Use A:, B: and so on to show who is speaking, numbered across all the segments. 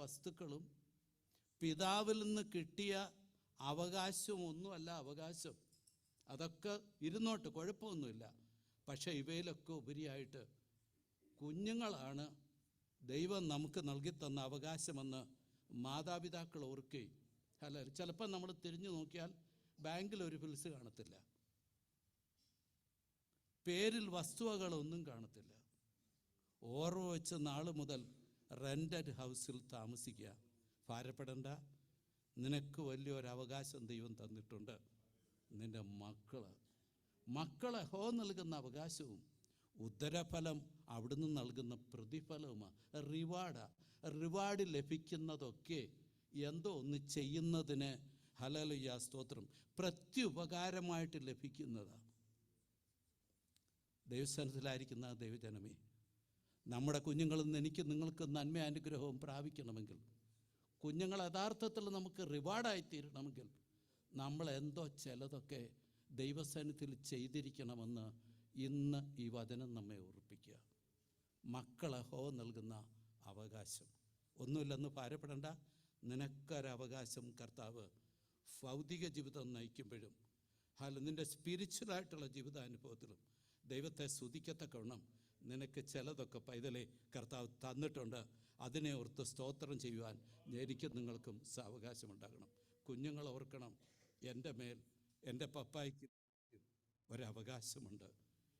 A: വസ്തുക്കളും പിതാവിൽ നിന്ന് കിട്ടിയ അവകാശവും ഒന്നുമല്ല അവകാശം. അതൊക്കെ ഇരുന്നോട്ട്, കുഴപ്പമൊന്നുമില്ല. പക്ഷേ ഇവയിലൊക്കെ ഉപരിയായിട്ട് കുഞ്ഞുങ്ങളാണ് ദൈവം നമുക്ക് നൽകിത്തന്ന അവകാശമെന്ന് മാതാപിതാക്കൾ ഓർക്കുകയും. അല്ല, ചിലപ്പോൾ നമ്മൾ തിരിഞ്ഞു നോക്കിയാൽ ബാങ്കിൽ ഒരു ഫിൽസ് കാണത്തില്ല, പേരിൽ വസ്തുവകളൊന്നും കാണത്തില്ല. ഓർമ്മ വെച്ച് നാൾ മുതൽ റെൻറ്റഡ് ഹൗസിൽ താമസിക്കുക. ഭാരപ്പെടേണ്ട, നിനക്ക് വലിയൊരവകാശം ദൈവം തന്നിട്ടുണ്ട്. നിൻ്റെ മക്കളെ ഹോ നൽകുന്ന അവകാശവും ഉദരഫലം അവിടുന്ന് നൽകുന്ന പ്രതിഫലവുമാണ്. റിവാർഡ് ലഭിക്കുന്നതൊക്കെ എന്തോ ഒന്ന് ചെയ്യുന്നതിന് ഹല്ലേലൂയ സ്തോത്രം പ്രത്യുപകാരമായിട്ട് ലഭിക്കുന്നതാണ്. ദൈവസ്ഥാനത്തിലായിരിക്കുന്ന ദൈവജനമേ, നമ്മുടെ കുഞ്ഞുങ്ങളിൽ നിന്ന് എനിക്ക് നിങ്ങൾക്ക് നന്മ അനുഗ്രഹവും പ്രാപിക്കണമെങ്കിൽ, കുഞ്ഞുങ്ങൾ യഥാർത്ഥത്തിൽ നമുക്ക് റിവാർഡായി തീരണമെങ്കിൽ, നമ്മൾ എന്തോ ചിലതൊക്കെ ദൈവസന്നിധിയിൽ ചെയ്തിരിക്കണമെന്ന് ഇന്ന് ഈ വചനം നമ്മെ ഓർപ്പിക്കുക. മക്കളെ ഹോ നൽകുന്ന അവകാശം ഒന്നുമില്ലെന്ന് ഭാരപ്പെടേണ്ട. നിനക്കൊരവകാശം കർത്താവ് ഭൗതിക ജീവിതം നയിക്കുമ്പോഴും നിൻ്റെ സ്പിരിച്വലായിട്ടുള്ള ജീവിതാനുഭവത്തിലും ദൈവത്തെ സ്തുതിക്കത്തക്കവണ്ണം നിനക്ക് ചിലതൊക്കെ പൈതലെ കർത്താവ് തന്നിട്ടുണ്ട്. അതിനെ ഓർത്ത് സ്തോത്രം ചെയ്യുവാൻ എനിക്കും നിങ്ങൾക്കും സാവകാശമുണ്ടാകണം. കുഞ്ഞുങ്ങൾ ഓർക്കണം, എൻ്റെ മേൽ എൻ്റെ പപ്പായ്ക്ക് ഒരവകാശമുണ്ട്.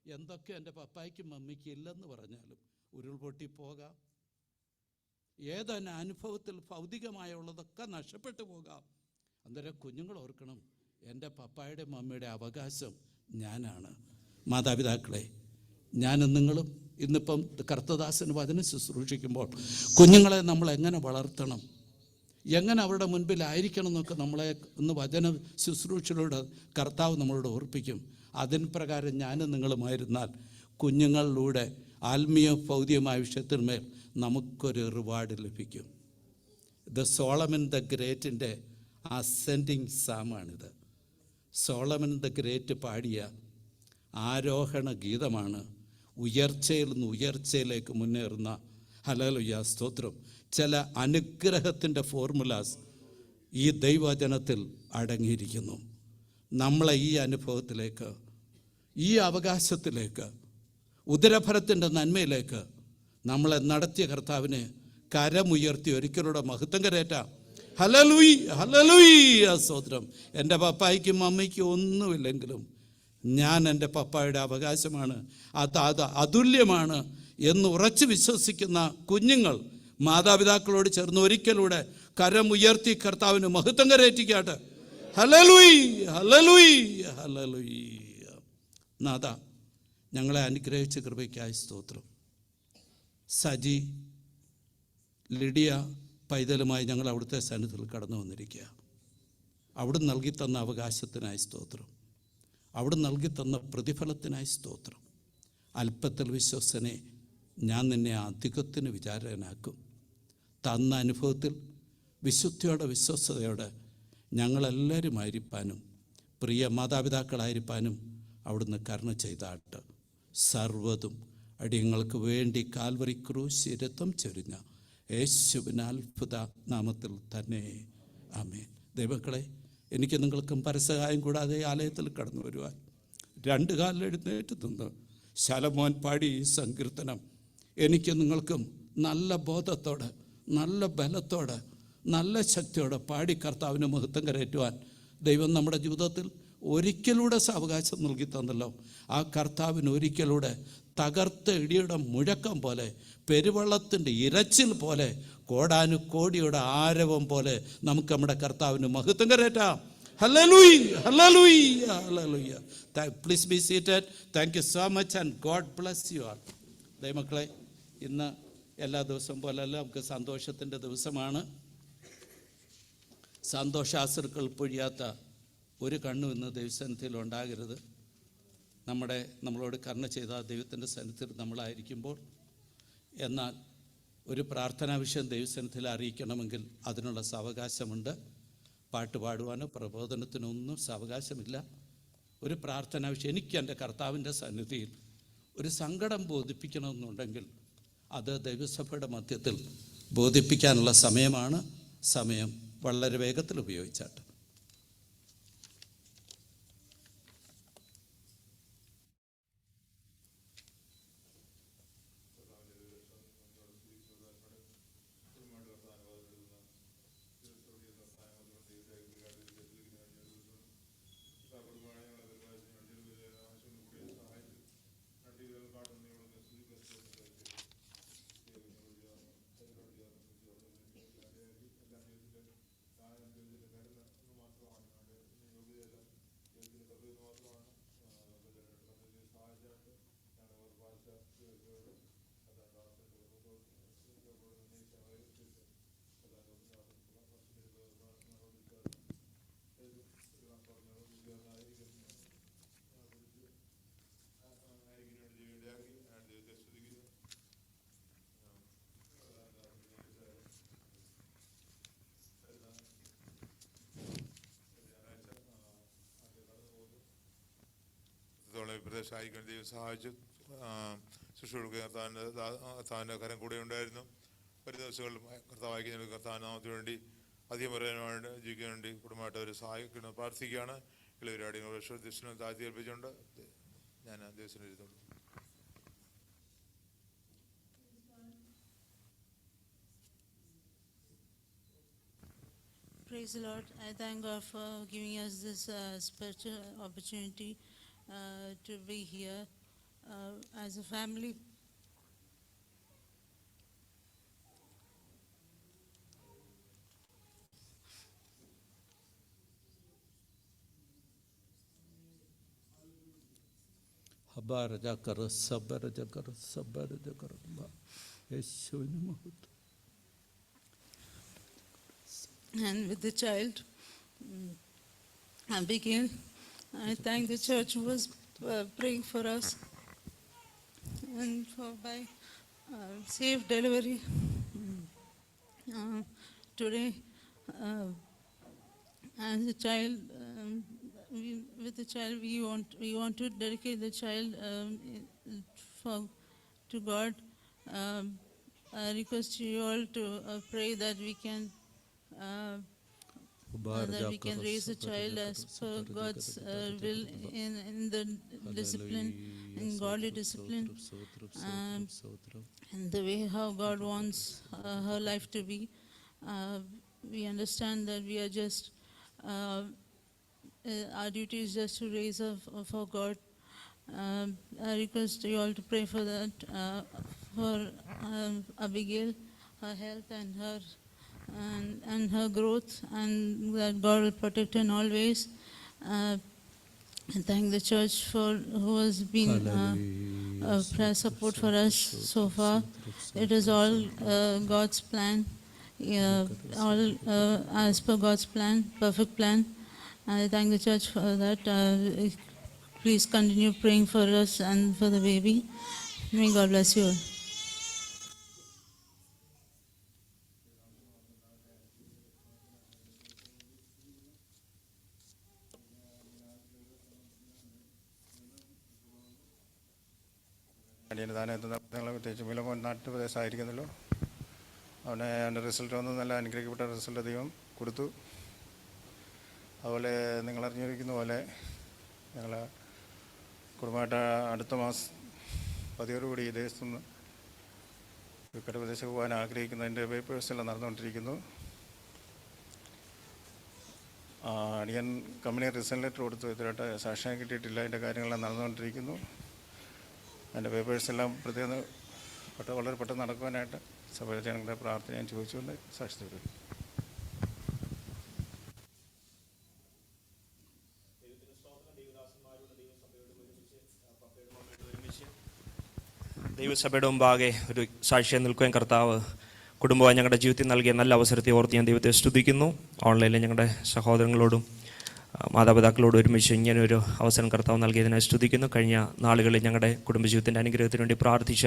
A: എന്തൊക്കെ എൻ്റെ പപ്പായ്ക്കും മമ്മിക്ക് ഇല്ലെന്ന് പറഞ്ഞാലും ഉരുൾപൊട്ടി പോകാം, ഏതൊരു അനുഭവത്തിൽ ഭൗതികമായുള്ളതൊക്കെ നഷ്ടപ്പെട്ടു പോകാം. അന്നേരം കുഞ്ഞുങ്ങൾ ഓർക്കണം, എൻ്റെ പപ്പായുടെ മമ്മിയുടെ അവകാശം ഞാനാണ്. മാതാപിതാക്കളെ, ഞാനും നിങ്ങളും ഇന്നിപ്പം കർത്തദാസന് വചനം ശുശ്രൂഷിക്കുമ്പോൾ കുഞ്ഞുങ്ങളെ നമ്മൾ എങ്ങനെ വളർത്തണം, എങ്ങനെ അവരുടെ മുൻപിലായിരിക്കണം എന്നൊക്കെ നമ്മളെ ഇന്ന് വചന ശുശ്രൂഷയിലൂടെ കർത്താവ് നമ്മളോട് ഓർപ്പിക്കും. അതിന് പ്രകാരം ഞാനും നിങ്ങളുമായിരുന്നാൽ കുഞ്ഞുങ്ങളിലൂടെ ആത്മീയ ഭൗതികമായ വിഷയത്തിന്മേൽ നമുക്കൊരു റിവാർഡ് ലഭിക്കും. ഇത് സോളമൻ ദ ഗ്രേറ്റിൻ്റെ അസെൻഡിങ് സാമാണിത്. സോളമൻ ദ ഗ്രേറ്റ് പാടിയ ആരോഹണ ഗീതമാണ്. ഉയർച്ചയിൽ നിന്ന് ഉയർച്ചയിലേക്ക് മുന്നേറുന്ന ഹല്ലേലൂയ സ്തോത്രം. ചില അനുഗ്രഹത്തിൻ്റെ ഫോർമുലാസ് ഈ ദൈവവചനത്തിൽ അടങ്ങിയിരിക്കുന്നു. നമ്മളെ ഈ അനുഭവത്തിലേക്ക്, ഈ അവകാശത്തിലേക്ക്, ഉദരഫലത്തിൻ്റെ നന്മയിലേക്ക് നമ്മളെ നടത്തിയ കർത്താവിനെ കരമുയർത്തി ഒരിക്കലൂടെ മഹത്വം കരേറ്റാം. ഹല്ലേലൂയ സ്തോത്രം. എൻ്റെ പപ്പായ്ക്കും മമ്മിക്കും ഒന്നുമില്ലെങ്കിലും ഞാൻ എൻ്റെ പപ്പായുടെ അവകാശമാണ്, അത് അതുല്യമാണ് എന്ന് ഉറച്ചു വിശ്വസിക്കുന്ന കുഞ്ഞുങ്ങൾ മാതാപിതാക്കളോട് ചേർന്ന് ഒരിക്കലൂടെ കരമുയർത്തി കർത്താവിന് മഹത്വം കരേറ്റിക്കാട്ടെ. ഹല്ലേലൂയ. നാഥ, ഞങ്ങളെ അനുഗ്രഹിച്ച കൃപയ്ക്കായി സ്തോത്രം. സജി, ലിഡിയ പൈതലുമായി ഞങ്ങൾ അവിടുത്തെ സന്നിധിയിൽ കടന്നു വന്നിരിക്കുക. അവിടുന്ന് നൽകി തന്ന അവകാശത്തിനായി സ്തോത്രം. അവിടുന്ന് നൽകി തന്ന പ്രതിഫലത്തിനായി സ്തോത്രം. അല്പത്തിൽ വിശ്വസനെ ഞാൻ നിന്നെ അധികത്തിന് വിചാരനാക്കും. തന്ന അനുഭവത്തിൽ വിശുദ്ധിയോടെ വിശ്വസ്തയോടെ ഞങ്ങളെല്ലാവരും ആയിരിക്കാനും പ്രിയ മാതാപിതാക്കളായിരിക്കാനും അവിടുന്ന് കരുണ ചെയ്താട്ട്. സർവ്വതും അടിയങ്ങൾക്ക് വേണ്ടി കാൽവറി ക്രൂശിൽ രക്തം ചൊരിഞ്ഞ യേശുവിൻ്റെ അത്ഭുത നാമത്തിൽ തന്നെ ആമേൻ. ദൈവമക്കളെ, എനിക്ക് നിങ്ങൾക്കും പരസഹായം കൂടാതെ ആലയത്തിൽ കടന്നു വരുവാൻ 2 കാലിൽ എഴുന്നേറ്റ് നിന്ന് ശലോമോൻ പാടി ഈ സങ്കീർത്തനം എനിക്ക് നിങ്ങൾക്കും നല്ല ബോധത്തോടെ, നല്ല ബലത്തോടെ, നല്ല ശക്തിയോടെ പാടി കർത്താവിന് മഹത്വം കരേറ്റുവാൻ ദൈവം നമ്മുടെ ജീവിതത്തിൽ ഒരിക്കലൂടെ സാവകാശം നൽകി തന്നല്ലോ. ആ കർത്താവിന് ഒരിക്കലൂടെ തകർത്ത ഇടിയുടെ മുഴക്കം പോലെ, പെരുവെള്ളത്തിൻ്റെ ഇരച്ചിൽ പോലെ, കോടാനുകോടിയുടെ ആരവം പോലെ നമുക്ക് നമ്മുടെ കർത്താവിന് മഹത്വം കരേറ്റാം. Hallelujah. Please be seated. Thank you so much and God bless you all. ദൈവമക്കളെ, ഇന്ന് എല്ലാ ദിവസവും പോലെയല്ല, നമുക്ക് സന്തോഷത്തിൻ്റെ ദിവസമാണ്. സന്തോഷാശ്രുക്കൾ പൊഴിയാത്ത ഒരു കണ്ണും ഇന്ന് ദൈവസന്നിധിയിൽ ഉണ്ടാകരുത്. നമ്മളോട് കരുണ ചെയ്ത ദൈവത്തിൻ്റെ സന്നിധിയിൽ നമ്മളായിരിക്കുമ്പോൾ, എന്നാൽ ഒരു പ്രാർത്ഥനാ വിഷയം ദൈവസന്നിധിയിൽ അറിയിക്കണമെങ്കിൽ അതിനുള്ള സാവകാശമുണ്ട്. പാട്ട് പാടുവാനോ പ്രബോധനത്തിനോ ഒന്നും സാവകാശമില്ല. ഒരു പ്രാർത്ഥനാ വിഷയം, എനിക്ക് എൻ്റെ കർത്താവിൻ്റെ സന്നിധിയിൽ ഒരു സങ്കടം ബോധിപ്പിക്കണമെന്നുണ്ടെങ്കിൽ അത് ദൈവസഭയുടെ മധ്യത്തിൽ ബോധിപ്പിക്കാനുള്ള സമയമാണ്. സമയം വളരെ വേഗത്തിൽ ഉപയോഗിച്ചാട്ട്.
B: പ്രദേശമായിരിക്കും ദൈവം സഹായിച്ചു. ശുശ്രൂഷ കർത്താവിൻ്റെ കരം കൂടെ ഉണ്ടായിരുന്നു. ഒരു ദിവസങ്ങളിൽ കർത്താവായിരിക്കുന്ന കർത്താവിനാമത്തിന് വേണ്ടി അധികം പറയാനായിട്ട് ജീവിക്കാൻ വേണ്ടി കുടുംബമായിട്ട് അവർ സഹായിക്കണം പ്രാർത്ഥിക്കുകയാണ്. ഇളവരാടികൾ ദിവസം താഴ്ത്തി ഏൽപ്പിച്ചുകൊണ്ട് ഞാൻ ദിവസം എഴുതുള്ളൂ.
C: Praise the Lord. I thank God for giving us this special opportunity to be here as a family. And with the child, Abigail, I thank the church who was praying for us and for by safe delivery. Today, as a child, with the child, we want to dedicate the child to God. I request you all to pray that we can raise a child as per God's will in the discipline, in godly discipline, and the way how God wants her life to be. We understand that we are just our duty is just to raise her for God. I request you all to pray for that, for Abigail, her health and her growth, and that God will protect her in all ways. I thank the church for who has been prayer support for us so far. It is all God's plan, all as per God's plan, perfect plan. I thank the church for that. Please continue praying for us and for the baby. May God bless you all.
D: അടിയന് താനെത്തുന്ന പ്രത്യേകിച്ച് വിലമോൻ നാട്ടുപ്രദേശമായിരിക്കുന്നല്ലോ. അവനെ അവൻ്റെ result വന്ന് നല്ല അനുഗ്രഹിക്കപ്പെട്ട result ദൈവം കൊടുത്തു. അതുപോലെ നിങ്ങളറിഞ്ഞിരിക്കുന്ന പോലെ ഞങ്ങൾ കുടുംബമായിട്ട് അടുത്ത മാസം 10 ഈ ദേശത്തുനിന്ന് വിക്കറ്റ് പ്രദേശത്ത് പോകാൻ ആഗ്രഹിക്കുന്നതിൻ്റെ പേപ്പേഴ്സ് എല്ലാം നടന്നുകൊണ്ടിരിക്കുന്നു. അടിയൻ കമ്പനി റിസൾട്ട് ലെറ്റർ കൊടുത്തു. ഇതുവരെയായിട്ട് സാക്ഷ്യം കിട്ടിയിട്ടില്ല. അതിൻ്റെ കാര്യങ്ങളെല്ലാം നടന്നുകൊണ്ടിരിക്കുന്നു. അതിൻ്റെ പേപ്പേഴ്സെല്ലാം പ്രത്യേകം വളരെ പെട്ടെന്ന് നടക്കുവാനായിട്ട് സഭയിലെ ജനങ്ങളുടെ പ്രാർത്ഥന ഞാൻ ചോദിച്ചുകൊണ്ട് സാക്ഷ്യത്തിൽ വരും.
E: ദൈവസഭയുടെ മുമ്പാകെ ഒരു സാക്ഷ്യം നിൽക്കുവാൻ കർത്താവ് കുടുംബമായി ഞങ്ങളുടെ ജീവിതത്തിൽ നൽകിയ നല്ല അവസരത്തെ ഓർത്ത് ഞാൻ ദൈവത്തെ സ്തുതിക്കുന്നു. ഓൺലൈനിൽ ഞങ്ങളുടെ സഹോദരങ്ങളോടും മാതാപിതാക്കളോടും ഒരുമിച്ച് ഇങ്ങനൊരു അവസരം കർത്താവ് നൽകിയതിനായി സ്തുതിക്കുന്നു. കഴിഞ്ഞ നാളുകളിൽ ഞങ്ങളുടെ കുടുംബജീവിതത്തിൻ്റെ അനുഗ്രഹത്തിന് വേണ്ടി പ്രാർത്ഥിച്ച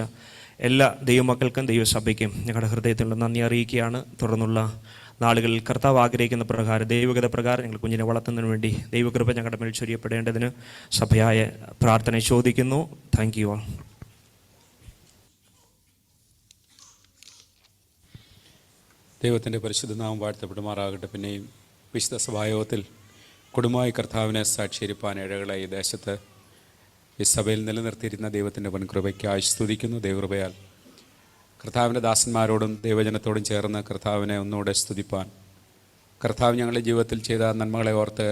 E: എല്ലാ ദൈവമക്കൾക്കും ദൈവസഭയ്ക്കും ഞങ്ങളുടെ ഹൃദയത്തിലുള്ള നന്ദി അറിയിക്കുകയാണ്. തുടർന്നുള്ള നാളുകളിൽ കർത്താവ് ആഗ്രഹിക്കുന്ന പ്രകാരം ദൈവഗത പ്രകാരം ഞങ്ങൾ കുഞ്ഞിനെ വളർത്തുന്നതിന് വേണ്ടി ദൈവകൃപ ഞങ്ങളുടെ മേൽ ചൊരിയപ്പെടേണ്ടതിന് സഭയായ പ്രാർത്ഥന ചോദിക്കുന്നു. Thank you all.
F: ദൈവത്തിൻ്റെ പരിശുദ്ധ നാമം വാഴ്ത്തപ്പെടുമാറാകട്ടെ. പിന്നെയും വിശുദ്ധ സഭായോഗത്തിൽ കുടുംബമായി കർത്താവിനെ സാക്ഷീകരിപ്പാൻ ഇഴകളെ ഈ ദേശത്ത് ഈ സഭയിൽ നിലനിർത്തിയിരുന്ന ദൈവത്തിൻ്റെ വൻകൃപയ്ക്കായി സ്തുതിക്കുന്നു. ദൈവകൃപയാൽ കർത്താവിൻ്റെ ദാസന്മാരോടും ദൈവജനത്തോടും ചേർന്ന് കർത്താവിനെ ഒന്നുകൂടെ സ്തുതിപ്പാൻ, കർത്താവ് ഞങ്ങളുടെ ജീവിതത്തിൽ ചെയ്ത നന്മകളെ ഓർത്ത്,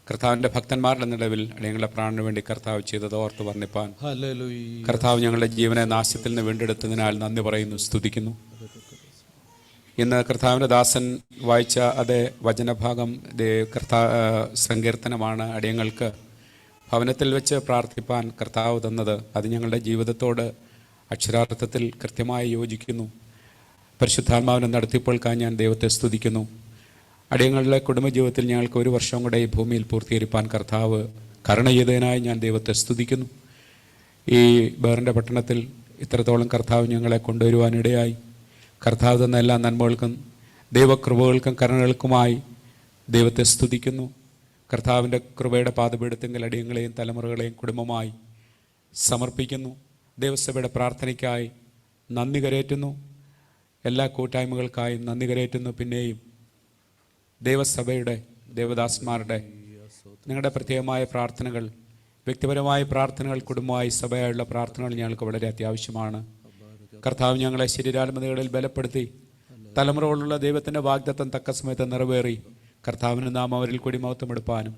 F: കർത്താവിൻ്റെ ഭക്തന്മാരുടെ നിലവിൽ ഞങ്ങളുടെ പ്രാണന് വേണ്ടി കർത്താവ് ചെയ്തത് ഓർത്ത് വർണ്ണിപ്പാൻ, കർത്താവ് ഞങ്ങളുടെ ജീവനെ നാശത്തിൽ നിന്ന് വീണ്ടെടുത്തതിനാൽ നന്ദി പറയുന്നു, സ്തുതിക്കുന്നു. ഇന്ന് കർത്താവിൻ്റെ ദാസൻ വായിച്ച അതേ വചനഭാഗം സങ്കീർത്തനമാണ് അടിയങ്ങൾക്ക് ഭവനത്തിൽ വെച്ച് പ്രാർത്ഥിപ്പാൻ കർത്താവ് തന്നത്. അത് ഞങ്ങളുടെ ജീവിതത്തോട് അക്ഷരാർത്ഥത്തിൽ കൃത്യമായി യോജിക്കുന്നു. പരിശുദ്ധാത്മാവിനെ നടത്തിപ്പോൾക്കാൻ ഞാൻ ദൈവത്തെ സ്തുതിക്കുന്നു. അടിയങ്ങളുടെ കുടുംബജീവിതത്തിൽ ഞങ്ങൾക്ക് 1 വർഷം കൂടെ ഈ ഭൂമിയിൽ പൂർത്തീകരിപ്പാൻ കർത്താവ് കരുണ ചെയ്തതിനായി ഞാൻ ദൈവത്തെ സ്തുതിക്കുന്നു. ഈ ബേറിൻ്റെ പട്ടണത്തിൽ ഇത്രത്തോളം കർത്താവ് ഞങ്ങളെ കൊണ്ടുവരുവാനിടയായി കർത്താവ് തന്ന എല്ലാ നന്മകൾക്കും ദൈവകൃപകൾക്കും കരുണകൾക്കുമായി ദൈവത്തെ സ്തുതിക്കുന്നു. കർത്താവിൻ്റെ കൃപയുടെ പാദപീഠത്തിങ്കൽ അടിയങ്ങളെയും തലമുറകളെയും കുടുംബമായി സമർപ്പിക്കുന്നു. ദൈവസഭയുടെ പ്രാർത്ഥനയ്ക്കായി നന്ദി കരേറ്റുന്നു. എല്ലാ കൂട്ടായ്മകൾക്കായും നന്ദി കരേറ്റുന്നു. പിന്നെയും ദൈവസഭയുടെ ദേവദാസന്മാരുടെ നിങ്ങളുടെ പ്രത്യേകമായ പ്രാർത്ഥനകൾ, വ്യക്തിപരമായ പ്രാർത്ഥനകൾ, കുടുംബമായി സഭയായുള്ള പ്രാർത്ഥനകൾ ഞങ്ങൾക്ക് വളരെ അത്യാവശ്യമാണ്. കർത്താവ് ഞങ്ങളെ ശരീരാത്മതകളിൽ ബലപ്പെടുത്തി തലമുറകളുള്ള ദൈവത്തിൻ്റെ വാഗ്ദത്തം തക്ക സമയത്ത് നിറവേറി കർത്താവിൻ്റെ നാമം അവരിൽ കൂടി മഹത്വമെടുപ്പാനും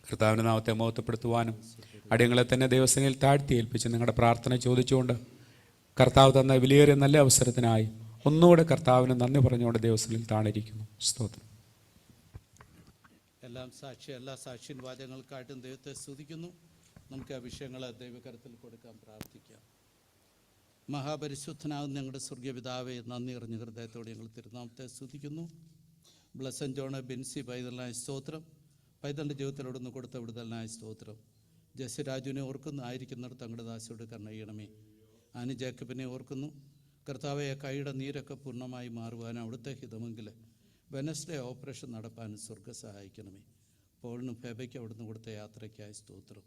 F: കർത്താവിൻ്റെ നാമത്തെ മഹത്വപ്പെടുത്തുവാനും അടിയങ്ങളെ തന്നെ ദൈവസേനയിൽ താഴ്ത്തി ഏൽപ്പിച്ച് നിങ്ങളുടെ പ്രാർത്ഥന ചോദിച്ചുകൊണ്ട് കർത്താവ് തന്ന വിലയേറിയ നല്ല അവസരത്തിനായി ഒന്നുകൂടെ കർത്താവിന് നന്ദി പറഞ്ഞുകൊണ്ട് ദൈവസേനയിൽ താണിരിക്കുന്നു. സ്തോത്രം.
A: എല്ലാ സാക്ഷ്യൻ വാചകങ്ങൾക്കായിട്ടും ദൈവത്തെ സ്തുതിക്കുന്നു. നമുക്ക് ആ വിഷയങ്ങളെ ദൈവകരത്തിൽ കൊടുക്കാൻ പ്രാർത്ഥിക്കാം. മഹാപരിശുദ്ധനാകുന്ന ഞങ്ങളുടെ സ്വർഗീയ പിതാവേ, നന്ദി അറിഞ്ഞ ഹൃദയത്തോടെ ഞങ്ങൾ തിരുനാമത്തെ സ്തുതിക്കുന്നു. ബ്ലസൻ ജോൺ ബിൻസി പൈതലിനായ സ്തോത്രം. പൈതലിൻ്റെ ജീവിതത്തിലൊടുന്ന് കൊടുത്ത വിടുതലിനായ സ്തോത്രം. ജസ്രാജുവിനെ ഓർക്കുന്നു, ആയിരിക്കുന്നിടത്ത് തങ്ങളുടെ ദാസിയോട് കരുണ ചെയ്യണമേ. ആനി ജേക്കബിനെ ഓർക്കുന്നു. കർത്താവെ, കൈയുടെ നീരൊക്കെ പൂർണ്ണമായി മാറുവാനും അവിടുത്തെ ഹിതമെങ്കിൽ വെനസ്ഡേ ഓപ്പറേഷൻ നടപ്പാനും സ്വർഗ്ഗ സഹായിക്കണമേ. പോളിനും ഫേബയ്ക്ക് അവിടുന്ന് കൊടുത്ത യാത്രയ്ക്കായി സ്തോത്രം.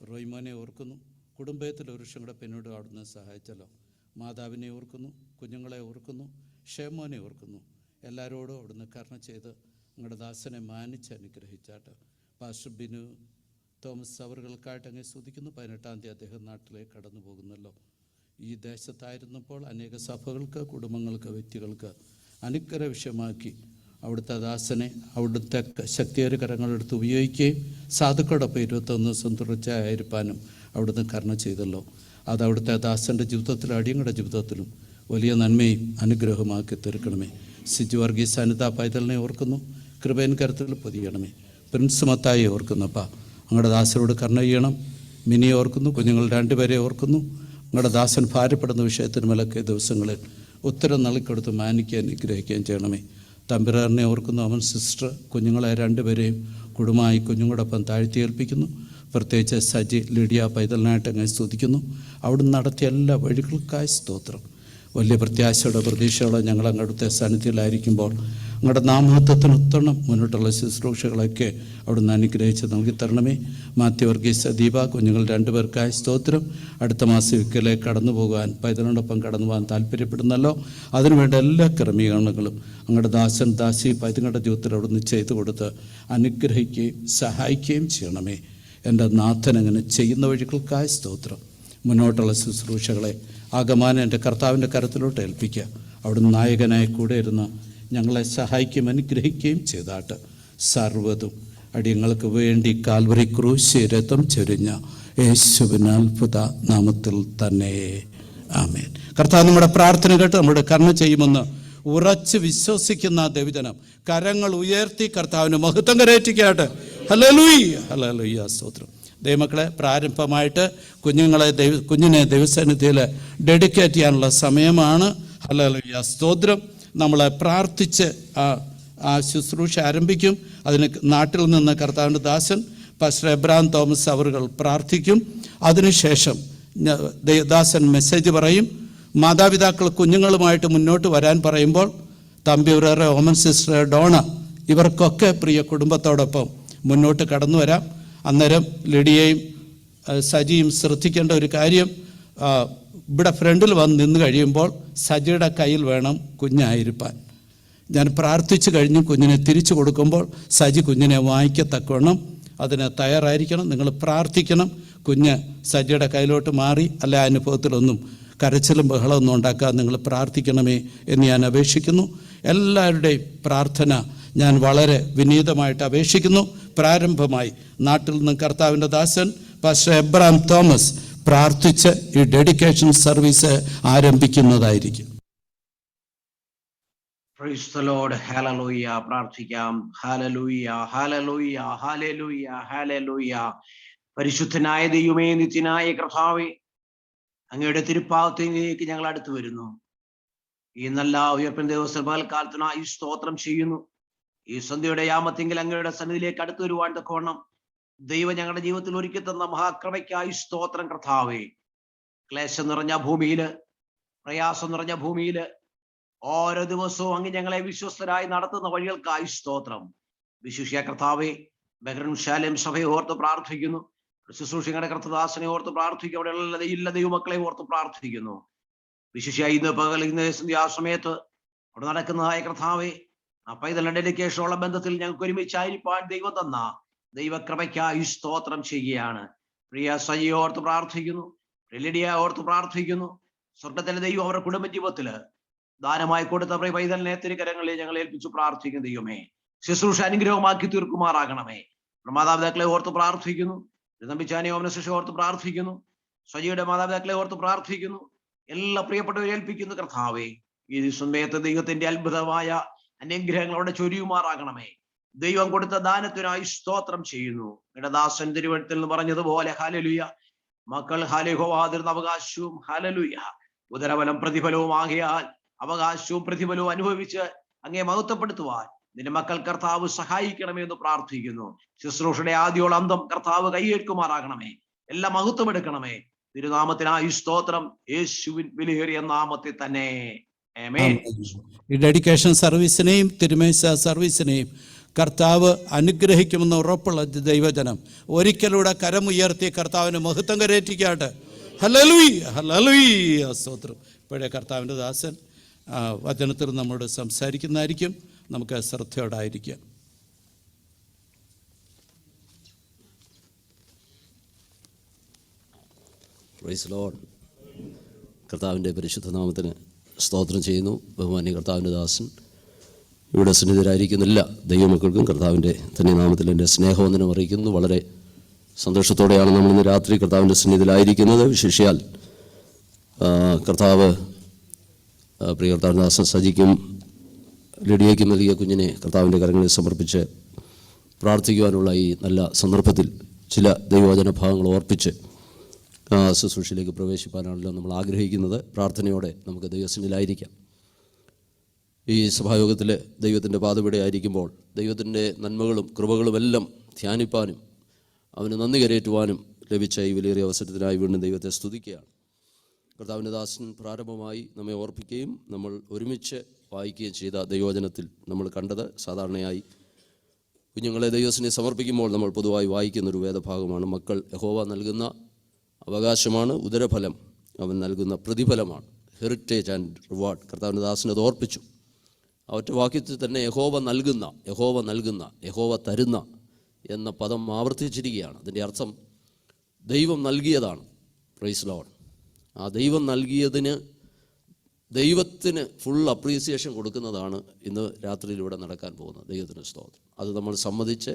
A: റോയ്മോനെ ഓർക്കുന്നു. കുടുംബത്തിൽ ഒരു വർഷം കൂടെ പിന്നീട് അവിടുന്ന് സഹായിച്ചല്ലോ. മാതാവിനെ ഓർക്കുന്നു, കുഞ്ഞുങ്ങളെ ഓർക്കുന്നു, ക്ഷേമോനെ ഓർക്കുന്നു. എല്ലാവരോടും അവിടുന്ന് കരുണ ചെയ്ത് നിങ്ങളുടെ ദാസനെ മാനിച്ച് അനുഗ്രഹിച്ചാട്ട്. പാസ്റ്റർ ബിനു തോമസ് അവറുകൾക്കായിട്ട് അങ്ങനെ സ്തുതിക്കുന്നു. 18-ാം തീയതി അദ്ദേഹം നാട്ടിലേക്ക് കടന്നു പോകുന്നല്ലോ. ഈ ദേശത്തായിരുന്നപ്പോൾ അനേക സഭകൾക്ക്, കുടുംബങ്ങൾക്ക്, വ്യക്തികൾക്ക് അനുഗ്രഹ വിഷയമാക്കി അവിടുത്തെ ദാസനെ അവിടുത്തെ ശക്തിയേറിയ കരങ്ങളെടുത്ത് ഉപയോഗിക്കുകയും സാധുക്കളോടൊപ്പം 21 ദിവസം തുടർച്ചയായിരിക്കാനും അവിടുന്ന് കരുണ ചെയ്തല്ലോ. അത് അവിടുത്തെ ദാസൻ്റെ ജീവിതത്തിലും അടിയങ്ങളുടെ ജീവിതത്തിലും വലിയ നന്മയും അനുഗ്രഹമാക്കി തീർക്കണമേ. സിജു വർഗീസ് അനിത പൈതലിനെ ഓർക്കുന്നു. കൃപേൻ കരുത്തിൽ പൊതിയണമേ. പ്രിൻസ് മത്തായി ഓർക്കുന്നപ്പാ, ഞങ്ങളുടെ ദാസനോട് കരുണ ചെയ്യണം. മിനിയെ ഓർക്കുന്നു. കുഞ്ഞുങ്ങൾ 2 പേരെ ഓർക്കുന്നു. ഞങ്ങളുടെ ദാസൻ ഭാരപ്പെടുന്ന വിഷയത്തിന് മേലൊക്കെ ദിവസങ്ങളിൽ ഉത്തരം നൽകിക്കൊടുത്ത് മാനിക്കുകയും അനുഗ്രഹിക്കുകയും ചെയ്യണമേ. തമ്പിറാറിനെ ഓർക്കുന്നു. അവൻ സിസ്റ്റർ, കുഞ്ഞുങ്ങളെ 2 പേരെയും കുടുംബമായി കുഞ്ഞുങ്ങളോടൊപ്പം താഴ്ത്തിയേൽപ്പിക്കുന്നു. പ്രത്യേകിച്ച് സജി ലിഡിയ പൈതലിനായിട്ട് അങ്ങനെ സ്തുതിക്കുന്നു. അവിടുന്ന് നടത്തിയ എല്ലാ വഴികൾക്കായി സ്തോത്രം. വലിയ പ്രത്യാശയുടെ പ്രതീക്ഷയോടെ ഞങ്ങൾ അങ്ങടുത്തെ സാന്നിധ്യത്തിലായിരിക്കുമ്പോൾ അങ്ങയുടെ നാമഹത്വത്തിനൊത്തണം മുന്നോട്ടുള്ള ശുശ്രൂഷകളൊക്കെ അവിടുന്ന് അനുഗ്രഹിച്ച് നൽകി തരണമേ. മാത്യു വർഗീസ് ദീപ കുഞ്ഞുങ്ങൾ 2 പേർക്കായി സ്തോത്രം. അടുത്ത മാസം വിക്കലേക്ക് കടന്നു പോകുവാൻ, പൈതലിനോടൊപ്പം കടന്നു പോകാൻ താല്പര്യപ്പെടുന്നല്ലോ. അതിനുവേണ്ട എല്ലാ ക്രമീകരണങ്ങളും അങ്ങയുടെ ദാസൻ ദാസി പൈതങ്ങളുടെ ജീവിതത്തിൽ അവിടുന്ന് ചെയ്തു കൊടുത്ത് അനുഗ്രഹിക്കുകയും സഹായിക്കുകയും ചെയ്യണമേ. എൻ്റെ നാഥൻ അങ്ങനെ ചെയ്യുന്ന വഴികൾക്കായി സ്തോത്രം. മുന്നോട്ടുള്ള ശുശ്രൂഷകളെ ആകമാനം എൻ്റെ കർത്താവിൻ്റെ കരത്തിലോട്ട് ഏൽപ്പിക്കുക. അവിടുന്ന് നായകനായി കൂടെ ഇരുന്ന് ഞങ്ങളെ സഹായിക്കുകയും അനുഗ്രഹിക്കുകയും ചെയ്താട്ട് സർവ്വതും അടിയങ്ങൾക്ക് വേണ്ടി കാൽവറി ക്രൂശിൽ രക്തം ചൊരിഞ്ഞ യേശുവിൻ അത്ഭുത നാമത്തിൽ തന്നെ ആമേൻ. കർത്താവ് നമ്മുടെ പ്രാർത്ഥന കേട്ട് നമ്മുടെ കരുണ ചെയ്യുമെന്ന് ഉറച്ച് വിശ്വസിക്കുന്ന ദൈവജനം കരങ്ങൾ ഉയർത്തി കർത്താവിന് മഹത്വം കരേറ്റിക്കാട്ടെ. ഹല്ലേലൂയ, ഹല്ലേലൂയ, സ്തോത്രം. ദൈവമക്കളെ, പ്രാരംഭമായിട്ട് കുഞ്ഞിനെ ദൈവസന്നിധിയിൽ ഡെഡിക്കേറ്റ് ചെയ്യാനുള്ള സമയമാണ്. ഹല്ലേലൂയ, സ്തോത്രം. നമ്മളെ പ്രാർത്ഥിച്ച് ആ ശുശ്രൂഷ ആരംഭിക്കും. അതിന് നാട്ടിൽ നിന്ന് കർത്താവിൻ്റെ ദാസൻ പാസ്റ്റർ എബ്രഹാം തോമസ് അവറുകൾ പ്രാർത്ഥിക്കും. അതിനുശേഷം ദാസൻ മെസ്സേജ് പറയും. മാതാപിതാക്കൾ കുഞ്ഞുങ്ങളുമായിട്ട് മുന്നോട്ട് വരാൻ പറയുമ്പോൾ തമ്പിയൂരേറെ, ഓമൻ സിസ്റ്റർ, ഡോണ ഇവർക്കൊക്കെ പ്രിയ കുടുംബത്തോടൊപ്പം മുന്നോട്ട് കടന്നു വരാം. അന്നേരം ലിഡിയയും സജിയും ശ്രദ്ധിക്കേണ്ട ഒരു കാര്യം, ഇവിടെ ഫ്രണ്ടിൽ വന്ന് നിന്ന് കഴിയുമ്പോൾ സജിയുടെ കയ്യിൽ വേണം കുഞ്ഞായിരിക്കാൻ. ഞാൻ പ്രാർത്ഥിച്ചു കഴിഞ്ഞ് കുഞ്ഞിനെ തിരിച്ചു കൊടുക്കുമ്പോൾ സജി കുഞ്ഞിനെ വാങ്ങിക്കത്തക്കവണ്ണം അതിന് തയ്യാറായിരിക്കണം. നിങ്ങൾ പ്രാർത്ഥിക്കണം. കുഞ്ഞ് സജിയുടെ കയ്യിലോട്ട് മാറി അല്ല അനുഭവത്തിലൊന്നും കരച്ചിലും ബഹളമൊന്നും ഉണ്ടാക്കാതെ നിങ്ങൾ പ്രാർത്ഥിക്കണമേ എന്ന് ഞാൻ അപേക്ഷിക്കുന്നു. എല്ലാവരുടെയും പ്രാർത്ഥന ഞാൻ വളരെ വിനീതമായിട്ട് അപേക്ഷിക്കുന്നു. പ്രാരംഭമായി നാട്ടിൽ നിന്നും കർത്താവിൻ്റെ ദാസൻ പാസ്റ്റർ എബ്രഹാം തോമസ് പ്രാർത്ഥിച്ച് ഈ ഡെഡിക്കേഷൻ സർവീസ് ആരംഭിക്കുന്നതായിരിക്കും.
G: Praise the Lord. Hallelujah. പ്രാർത്ഥിക്കാം. Hallelujah. Hallelujah. Hallelujah. Hallelujah. പരിശുദ്ധനായ ദൈവമേ, നിത്യനായ കർത്താവേ, അങ്ങയുടെ തിരുപ്പാദത്തിലേക്ക് ഞങ്ങൾ അടുത്തു വരുന്നു. ഈ നല്ല ഉയർപ്പിൻ ദിവസം പകൽക്കാലത്തിനായി സ്തോത്രം ചെയ്യുന്നു. ഈ സന്ധ്യയുടെ യാമത്തെങ്കിൽ അങ്ങയുടെ സന്നിധിയിലേക്ക് അടുത്തു വരുവാൻ തക്കവണ്ണം ദൈവം ഞങ്ങളുടെ ജീവിതത്തിൽ ഒരുക്കി തന്ന മഹാകൃപയ്ക്കായി സ്തോത്രം കർത്താവേ. ക്ലേശം നിറഞ്ഞ ഭൂമിയില്, പ്രയാസം നിറഞ്ഞ ഭൂമിയില് ഓരോ ദിവസവും അങ്ങ് ഞങ്ങളെ വിശ്വസ്തരായി നടത്തുന്ന വഴികൾക്കായി സ്തോത്രം. വിശുഷ്യ കർത്താവേ, ബഹ്റൈൻ ശാലേം സഭയെ ഓർത്ത് പ്രാർത്ഥിക്കുന്നു. ശുശ്രൂഷയുടെ കർത്തദാസനെ ഓർത്ത് പ്രാർത്ഥിക്കും. അവിടെയുള്ള എല്ലാ ദൈവമക്കളെ ഓർത്ത് പ്രാർത്ഥിക്കുന്നു. വിശുഷ്യ ഇന്ന് പകൽ ഇന്ന് സന്ധ്യാസമയത്ത് അവിടെ നടക്കുന്നതായ കർത്താവേ, ആ പൈതൽ ഡെഡിക്കേഷനുള്ള ബന്ധത്തിൽ ഞങ്ങൾക്ക് ഒരുമിച്ചായിരിക്കാൻ ദൈവം തന്ന ദൈവകൃപയ്ക്കായി സ്തോത്രം ചെയ്യുകയാണ്. പ്രിയ സജിയെ ഓർത്ത് പ്രാർത്ഥിക്കുന്നു. ലിഡിയെ ഓർത്ത് പ്രാർത്ഥിക്കുന്നു. സ്വർഗത്തിലെ ദൈവം അവരുടെ കുടുംബജീവിതത്തില് ദാനമായി കൊടുത്ത പൈതലിനെ തിരുക്കരങ്ങളിൽ ഞങ്ങൾ ഏൽപ്പിച്ചു പ്രാർത്ഥിക്കുന്നു. ദൈവമേ, ശുശ്രൂഷ അനുഗ്രഹമാക്കി തീർക്കുമാറാകണമേ. മാതാപിതാക്കളെ ഓർത്ത് പ്രാർത്ഥിക്കുന്നു. നമ്പിച്ചാനെ ഓമന ശിശു ഓർത്ത് പ്രാർത്ഥിക്കുന്നു. സജിയുടെ മാതാപിതാക്കളെ ഓർത്ത് പ്രാർത്ഥിക്കുന്നു. എല്ലാ പ്രിയപ്പെട്ടവരെ ഏൽപ്പിക്കുന്നു കർത്താവേ. ഈ സമയത്ത് ദൈവത്തിന്റെ അത്ഭുതമായ അനുഗ്രഹങ്ങളോടെ ചൊരിയുമാറാകണമേ. ദൈവം കൊടുത്ത ദാനത്തിനായി സ്തോത്രം ചെയ്യുന്നു. ഇടദാസൻ തിരുവഴുത്തിൽ നിന്ന് പറഞ്ഞതുപോലെ ഹല്ലേലൂയ. മക്കൾ ഹാലിഹോവാതിർന്ന അവകാശവും ഹല്ലേലൂയ ഉദരബലം പ്രതിഫലവും ആകയാൽ അവകാശവും പ്രതിഫലവും അനുഭവിച്ച് അങ്ങേ മഹത്വപ്പെടുത്തുവാൻ നിന്റെ മക്കൾ കർത്താവ് സഹായിക്കണമെന്ന് പ്രാർത്ഥിക്കുന്നു. ശുശ്രൂഷയുടെ ആദ്യോളം അന്തം കർത്താവ് കൈയേൽക്കുമാറാകണമേ. എല്ലാം മഹത്വം എടുക്കണമേ. തിരുനാമത്തിനായി സ്തോത്രം, യേശുവിൻ വിലയേറിയ നാമത്തിൽ തന്നെ. ആമേൻ.
A: ഈ ഡെഡിക്കേഷൻ സർവീസിനെയും തിരുമേശ സർവീസിനെയും കർത്താവ് അനുഗ്രഹിക്കുമെന്ന് ഉറപ്പുള്ള ദൈവജനം ഒരിക്കലൂടെ കരമുയർത്തി കർത്താവിന് മഹത്വം കരേറ്റിക്കാട്ടെ. ഹല്ലേലൂയ, ഹല്ലേലൂയ, സ്തോത്രം. ഇപ്പോഴേ കർത്താവിൻ്റെ ദാസൻ വചനത്തിൽ നമ്മോട് സംസാരിക്കുന്നതായിരിക്കും. നമുക്ക് ശ്രദ്ധയോടായിരിക്കാം.
H: Praise Lord. കർത്താവിൻ്റെ പരിശുദ്ധ നാമത്തിന് സ്തോത്രം ചെയ്യുന്നു. ബഹുമാന്യ കർത്താവിൻ്റെ ദാസൻ ഇവിടെ സന്നിധരായിരിക്കുന്ന എല്ലാ ദൈവമക്കൾക്കും കർത്താവിൻ്റെ തന്നെ നാമത്തിൽ എൻ്റെ സ്നേഹവന്ദനം അറിയിക്കുന്നു. വളരെ സന്തോഷത്തോടെയാണ് നമ്മളിന്ന് രാത്രി കർത്താവിൻ്റെ സന്നിധിയിലായിരിക്കുന്നത്. വിശേഷിയാൽ കർത്താവ് പ്രിയ കർത്താവിൻ്റെ ദാസൻ സജിക്കും ലിഡിയയ്ക്കും നൽകിയ കുഞ്ഞിനെ കർത്താവിൻ്റെ കരങ്ങളിൽ സമർപ്പിച്ച് പ്രാർത്ഥിക്കുവാനുള്ള ഈ നല്ല സന്ദർഭത്തിൽ ചില ദൈവവചന ഭാഗങ്ങൾ ഓർപ്പിച്ച് ശുശ്രൂഷയിലേക്ക് പ്രവേശിപ്പാനാണല്ലോ നമ്മൾ ആഗ്രഹിക്കുന്നത്. പ്രാർത്ഥനയോടെ നമുക്ക് ദൈവസന്നിധിയിലായിരിക്കാം. ഈ സഭായോഗത്തിൽ ദൈവത്തിൻ്റെ പാതവിടെ ആയിരിക്കുമ്പോൾ ദൈവത്തിൻ്റെ നന്മകളും കൃപകളും എല്ലാം ധ്യാനിപ്പാനും അവന് നന്ദി കരയേറ്റുവാനും ലഭിച്ച ഈ വിലയേറിയ അവസരത്തിനായി വീണ്ടും ദൈവത്തെ സ്തുതിക്കുകയാണ്. കർത്താവിൻ്റെ ദാസൻ പ്രാരംഭമായി നമ്മെ ഓർപ്പിക്കുകയും നമ്മൾ ഒരുമിച്ച് വായിക്കുകയും ചെയ്ത ദൈവവചനത്തിൽ നമ്മൾ കണ്ടത് സാധാരണയായി കുഞ്ഞുങ്ങളെ ദൈവത്തിനെ സമർപ്പിക്കുമ്പോൾ നമ്മൾ പൊതുവായി വായിക്കുന്നൊരു വേദഭാഗമാണ്. മക്കൾ യഹോവ നൽകുന്ന അവകാശമാണ്, ഉദരഫലം അവൻ നൽകുന്ന പ്രതിഫലമാണ്, ഹെറിറ്റേജ് ആൻഡ് റിവാർഡ്. കർത്താവിൻ്റെ ദാസനെ അത് ഓർപ്പിച്ചു. ആ ഒറ്റ വാക്യത്തിൽ തന്നെ യഹോവ നൽകുന്ന, യഹോവ നൽകുന്ന, യഹോവ തരുന്ന എന്ന പദം ആവർത്തിച്ചിരിക്കുകയാണ്. അതിൻ്റെ അർത്ഥം ദൈവം നൽകിയതാണ്. Praise lord. ആ ദൈവം നൽകിയതിന് ദൈവത്തിന് ഫുൾ അപ്രീസിയേഷൻ കൊടുക്കുന്നതാണ് ഇന്ന് രാത്രിയിലൂടെ നടക്കാൻ പോകുന്നത്. ദൈവത്തിന് സ്തോത്രം. അത് നമ്മൾ സമ്മതിച്ച്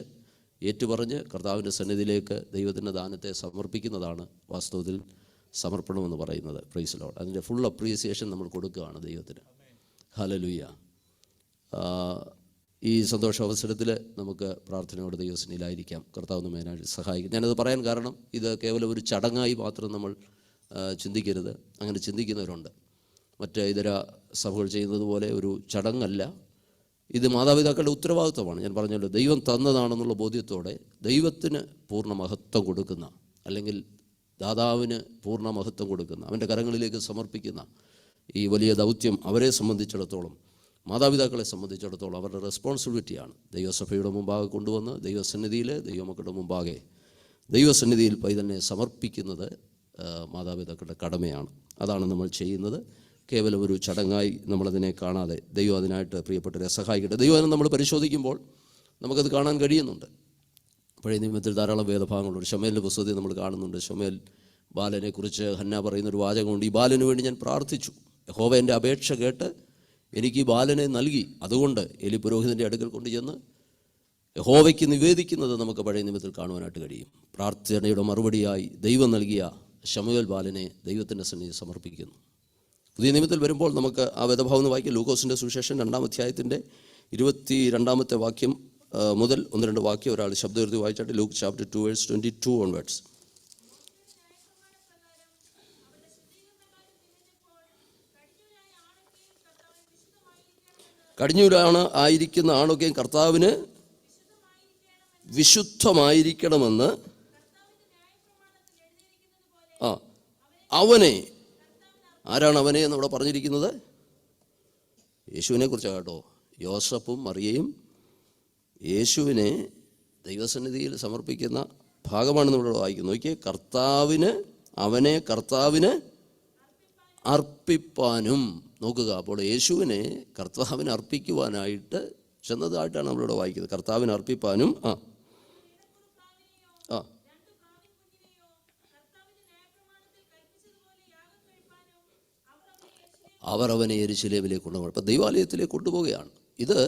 H: ഏറ്റുപറഞ്ഞ് കർത്താവിൻ്റെ സന്നിധിയിലേക്ക് ദൈവത്തിൻ്റെ ദാനത്തെ സമർപ്പിക്കുന്നതാണ് വാസ്തവത്തിൽ സമർപ്പണമെന്ന് പറയുന്നത്. Praise lord. അതിൻ്റെ ഫുൾ അപ്രീസിയേഷൻ നമ്മൾ കൊടുക്കുകയാണ് ദൈവത്തിന്. ഹല്ലേലൂയ. ഈ സന്തോഷ അവസരത്തിൽ നമുക്ക് പ്രാർത്ഥനയോടെ ദൈവസന്നിധിയിലായിരിക്കാം. കർത്താവ് നമ്മെ സഹായിക്കും. ഞാനത് പറയാൻ കാരണം ഇത് കേവലം ഒരു ചടങ്ങായി മാത്രം നമ്മൾ ചിന്തിക്കരുത്. അങ്ങനെ ചിന്തിക്കുന്നവരുണ്ട്. മറ്റ് ഇതര സഭകൾ ചെയ്യുന്നത് പോലെ ഒരു ചടങ്ങല്ല. ഇത് മാതാപിതാക്കളുടെ ഉത്തരവാദിത്വമാണ്. ഞാൻ പറഞ്ഞല്ലോ, ദൈവം തന്നതാണെന്നുള്ള ബോധ്യത്തോടെ ദൈവത്തിന് പൂർണ്ണ മഹത്വം കൊടുക്കുന്ന, അല്ലെങ്കിൽ ദാതാവിന് പൂർണ്ണ മഹത്വം കൊടുക്കുന്ന, അവൻ്റെ കരങ്ങളിലേക്ക് സമർപ്പിക്കുന്ന ഈ വലിയ ദൗത്യം അവരെ സംബന്ധിച്ചിടത്തോളം, മാതാപിതാക്കളെ സംബന്ധിച്ചിടത്തോളം അവരുടെ റെസ്പോൺസിബിലിറ്റിയാണ്. ദൈവസഭയുടെ മുമ്പാകെ കൊണ്ടുവന്ന് ദൈവസന്നിധിയിൽ, ദൈവമക്കളുടെ മുമ്പാകെ ദൈവസന്നിധിയിൽ പൈതലിനെ സമർപ്പിക്കുന്നത് മാതാപിതാക്കളുടെ കടമയാണ്. അതാണ് നമ്മൾ ചെയ്യുന്നത്. കേവലം ഒരു ചടങ്ങായി നമ്മളതിനെ കാണാതെ ദൈവം അതിനായിട്ട് പ്രിയപ്പെട്ടവരെ സഹായിക്കട്ടെ. ദൈവം നമ്മൾ പരിശോധിക്കുമ്പോൾ നമുക്കത് കാണാൻ കഴിയുന്നുണ്ട്. പഴയ നിയമത്തിൽ ധാരാളം വേദഭാഗങ്ങളുണ്ട്. ശമൂവേലിൻ്റെ പുസ്തകത്തിൽ നമ്മൾ കാണുന്നുണ്ട്. ശമൂവേൽ ബാലനെക്കുറിച്ച് ഹന്ന പറയുന്നൊരു വാചകമുണ്ട്, ഈ ബാലന് വേണ്ടി ഞാൻ പ്രാർത്ഥിച്ചു, യഹോവ എൻ്റെ അപേക്ഷ കേട്ട് എനിക്ക് ഈ ബാലനെ നൽകി. അതുകൊണ്ട് എലി പുരോഹിതൻ്റെ അടുക്കൽ കൊണ്ടുചെന്ന് യഹോവയ്ക്ക് നിവേദിക്കുന്നത് നമുക്ക് പഴയ നിയമത്തിൽ കാണുവാനായിട്ട് കഴിയും. പ്രാർത്ഥനയുടെ മറുപടിയായി ദൈവം നൽകിയ ശമൂവേൽ ബാലനെ ദൈവത്തിൻ്റെ സന്നിധി സമർപ്പിക്കുന്നു. പുതിയ നിയമത്തിൽ വരുമ്പോൾ നമുക്ക് ആ വേദഭാഗം വായിക്കാം. ലൂക്കോസിൻ്റെ സുവിശേഷം 2-ാം അധ്യായത്തിൻ്റെ 22-ാമത്തെ വാക്യം മുതൽ 1-2 വാക്യം ഒരാൾ ശബ്ദം വായിച്ചാട്ട്. Luke chapter 2 verse 22 onwards. കടിഞ്ഞൂലാണ് ആയിരിക്കുന്ന ആണൊക്കെയും കർത്താവിന് വിശുദ്ധമായിരിക്കണമെന്ന് അവനെ, ആരാണ് അവനെ എന്നിവിടെ പറഞ്ഞിരിക്കുന്നത്? യേശുവിനെ കുറിച്ചാണ് കേട്ടോ. യോസഫും മറിയയും യേശുവിനെ ദൈവസന്നിധിയിൽ സമർപ്പിക്കുന്ന ഭാഗമാണ് നമ്മളിവിടെ വായിക്കുന്നത്. നോക്കിയേ, കർത്താവിന്, അവനെ കർത്താവിന് അർപ്പിപ്പാനും. നോക്കുക, അപ്പോൾ യേശുവിനെ കർത്താവിന് അർപ്പിക്കുവാനായിട്ട് ചെന്നതായിട്ടാണ് നമ്മളിവിടെ വായിക്കുന്നത്. കർത്താവിന് അർപ്പിപ്പാനും അവർ അവനെ യെരൂശലേമിലേക്ക് കൊണ്ടുപോകും. അപ്പോൾ ദൈവാലയത്തിലേക്ക് കൊണ്ടുപോവുകയാണ്. ഇത്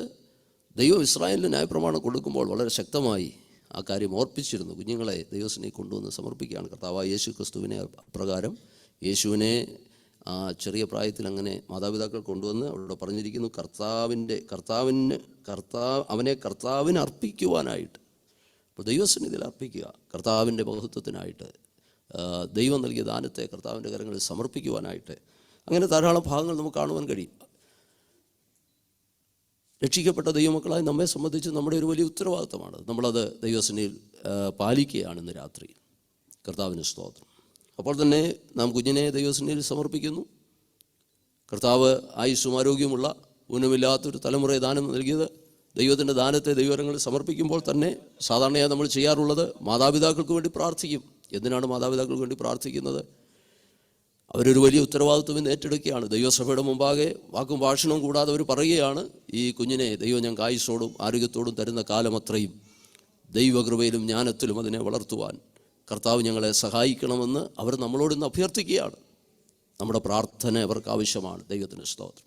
H: ദൈവം ഇസ്രായേലിന് ന്യായപ്രമാണം കൊടുക്കുമ്പോൾ വളരെ ശക്തമായി ആ കാര്യം ഓർപ്പിച്ചിരുന്നു. കുഞ്ഞുങ്ങളെ ദൈവസന്നിധിയിൽ കൊണ്ടുവന്ന് സമർപ്പിക്കുകയാണ്. കർത്താവായ യേശു ക്രിസ്തുവിനെ പ്രകാരം യേശുവിനെ ആ ചെറിയ പ്രായത്തിൽ അങ്ങനെ മാതാപിതാക്കൾ കൊണ്ടുവന്ന് അവരോട് പറഞ്ഞിരിക്കുന്നു, അവനെ കർത്താവിന് അർപ്പിക്കുവാനായിട്ട്. അപ്പോൾ ദൈവസന്നിധിയിൽ അർപ്പിക്കുക, കർത്താവിൻ്റെ മഹത്വത്തിനായിട്ട്, ദൈവം നൽകിയ ദാനത്തെ കർത്താവിൻ്റെ കരങ്ങളിൽ സമർപ്പിക്കുവാനായിട്ട്. അങ്ങനെ ധാരാളം ഭാഗങ്ങൾ നമുക്ക് കാണുവാൻ കഴിയും. രക്ഷിക്കപ്പെട്ട ദൈവമക്കളായി നമ്മെ സംബന്ധിച്ച് നമ്മുടെ ഒരു വലിയ ഉത്തരവാദിത്തമാണ്. നമ്മളത് ദൈവസന്നിധിയിൽ പാലിക്കുകയാണ് ഇന്ന് രാത്രി. കർത്താവിന് സ്തോത്രം. അപ്പോൾ തന്നെ നാം കുഞ്ഞിനെ ദൈവസന്നിധിയിൽ സമർപ്പിക്കുന്നു. കർത്താവ് ആയുസ്സും ആരോഗ്യമുള്ള ഊനമില്ലാത്തൊരു തലമുറയെ ദാനം നൽകിയത്. ദൈവത്തിൻ്റെ ദാനത്തെ ദൈവകരങ്ങളിൽ സമർപ്പിക്കുമ്പോൾ തന്നെ സാധാരണയായി നമ്മൾ ചെയ്യാറുള്ളത് മാതാപിതാക്കൾക്ക് വേണ്ടി പ്രാർത്ഥിക്കും. എന്തിനാണ് മാതാപിതാക്കൾക്ക് വേണ്ടി പ്രാർത്ഥിക്കുന്നത്? അവരൊരു വലിയ ഉത്തരവാദിത്വം ഇന്ന് ഏറ്റെടുക്കുകയാണ്. ദൈവസഭയുടെ മുമ്പാകെ വാക്കും ഭാഷണവും കൂടാതെ അവർ പറയുകയാണ്, ഈ കുഞ്ഞിനെ ദൈവം ഞങ്ങൾക്ക് ആയുസ്സോടും ആരോഗ്യത്തോടും തരുന്ന കാലം അത്രയും ദൈവകൃപയിലും ജ്ഞാനത്തിലും അതിനെ വളർത്തുവാൻ കർത്താവ് ഞങ്ങളെ സഹായിക്കണമെന്ന് അവർ നമ്മളോട് ഇന്ന് അഭ്യർത്ഥിക്കുകയാണ്. നമ്മുടെ പ്രാർത്ഥന അവർക്ക് ആവശ്യമാണ്. ദൈവത്തിന് സ്തോത്രം.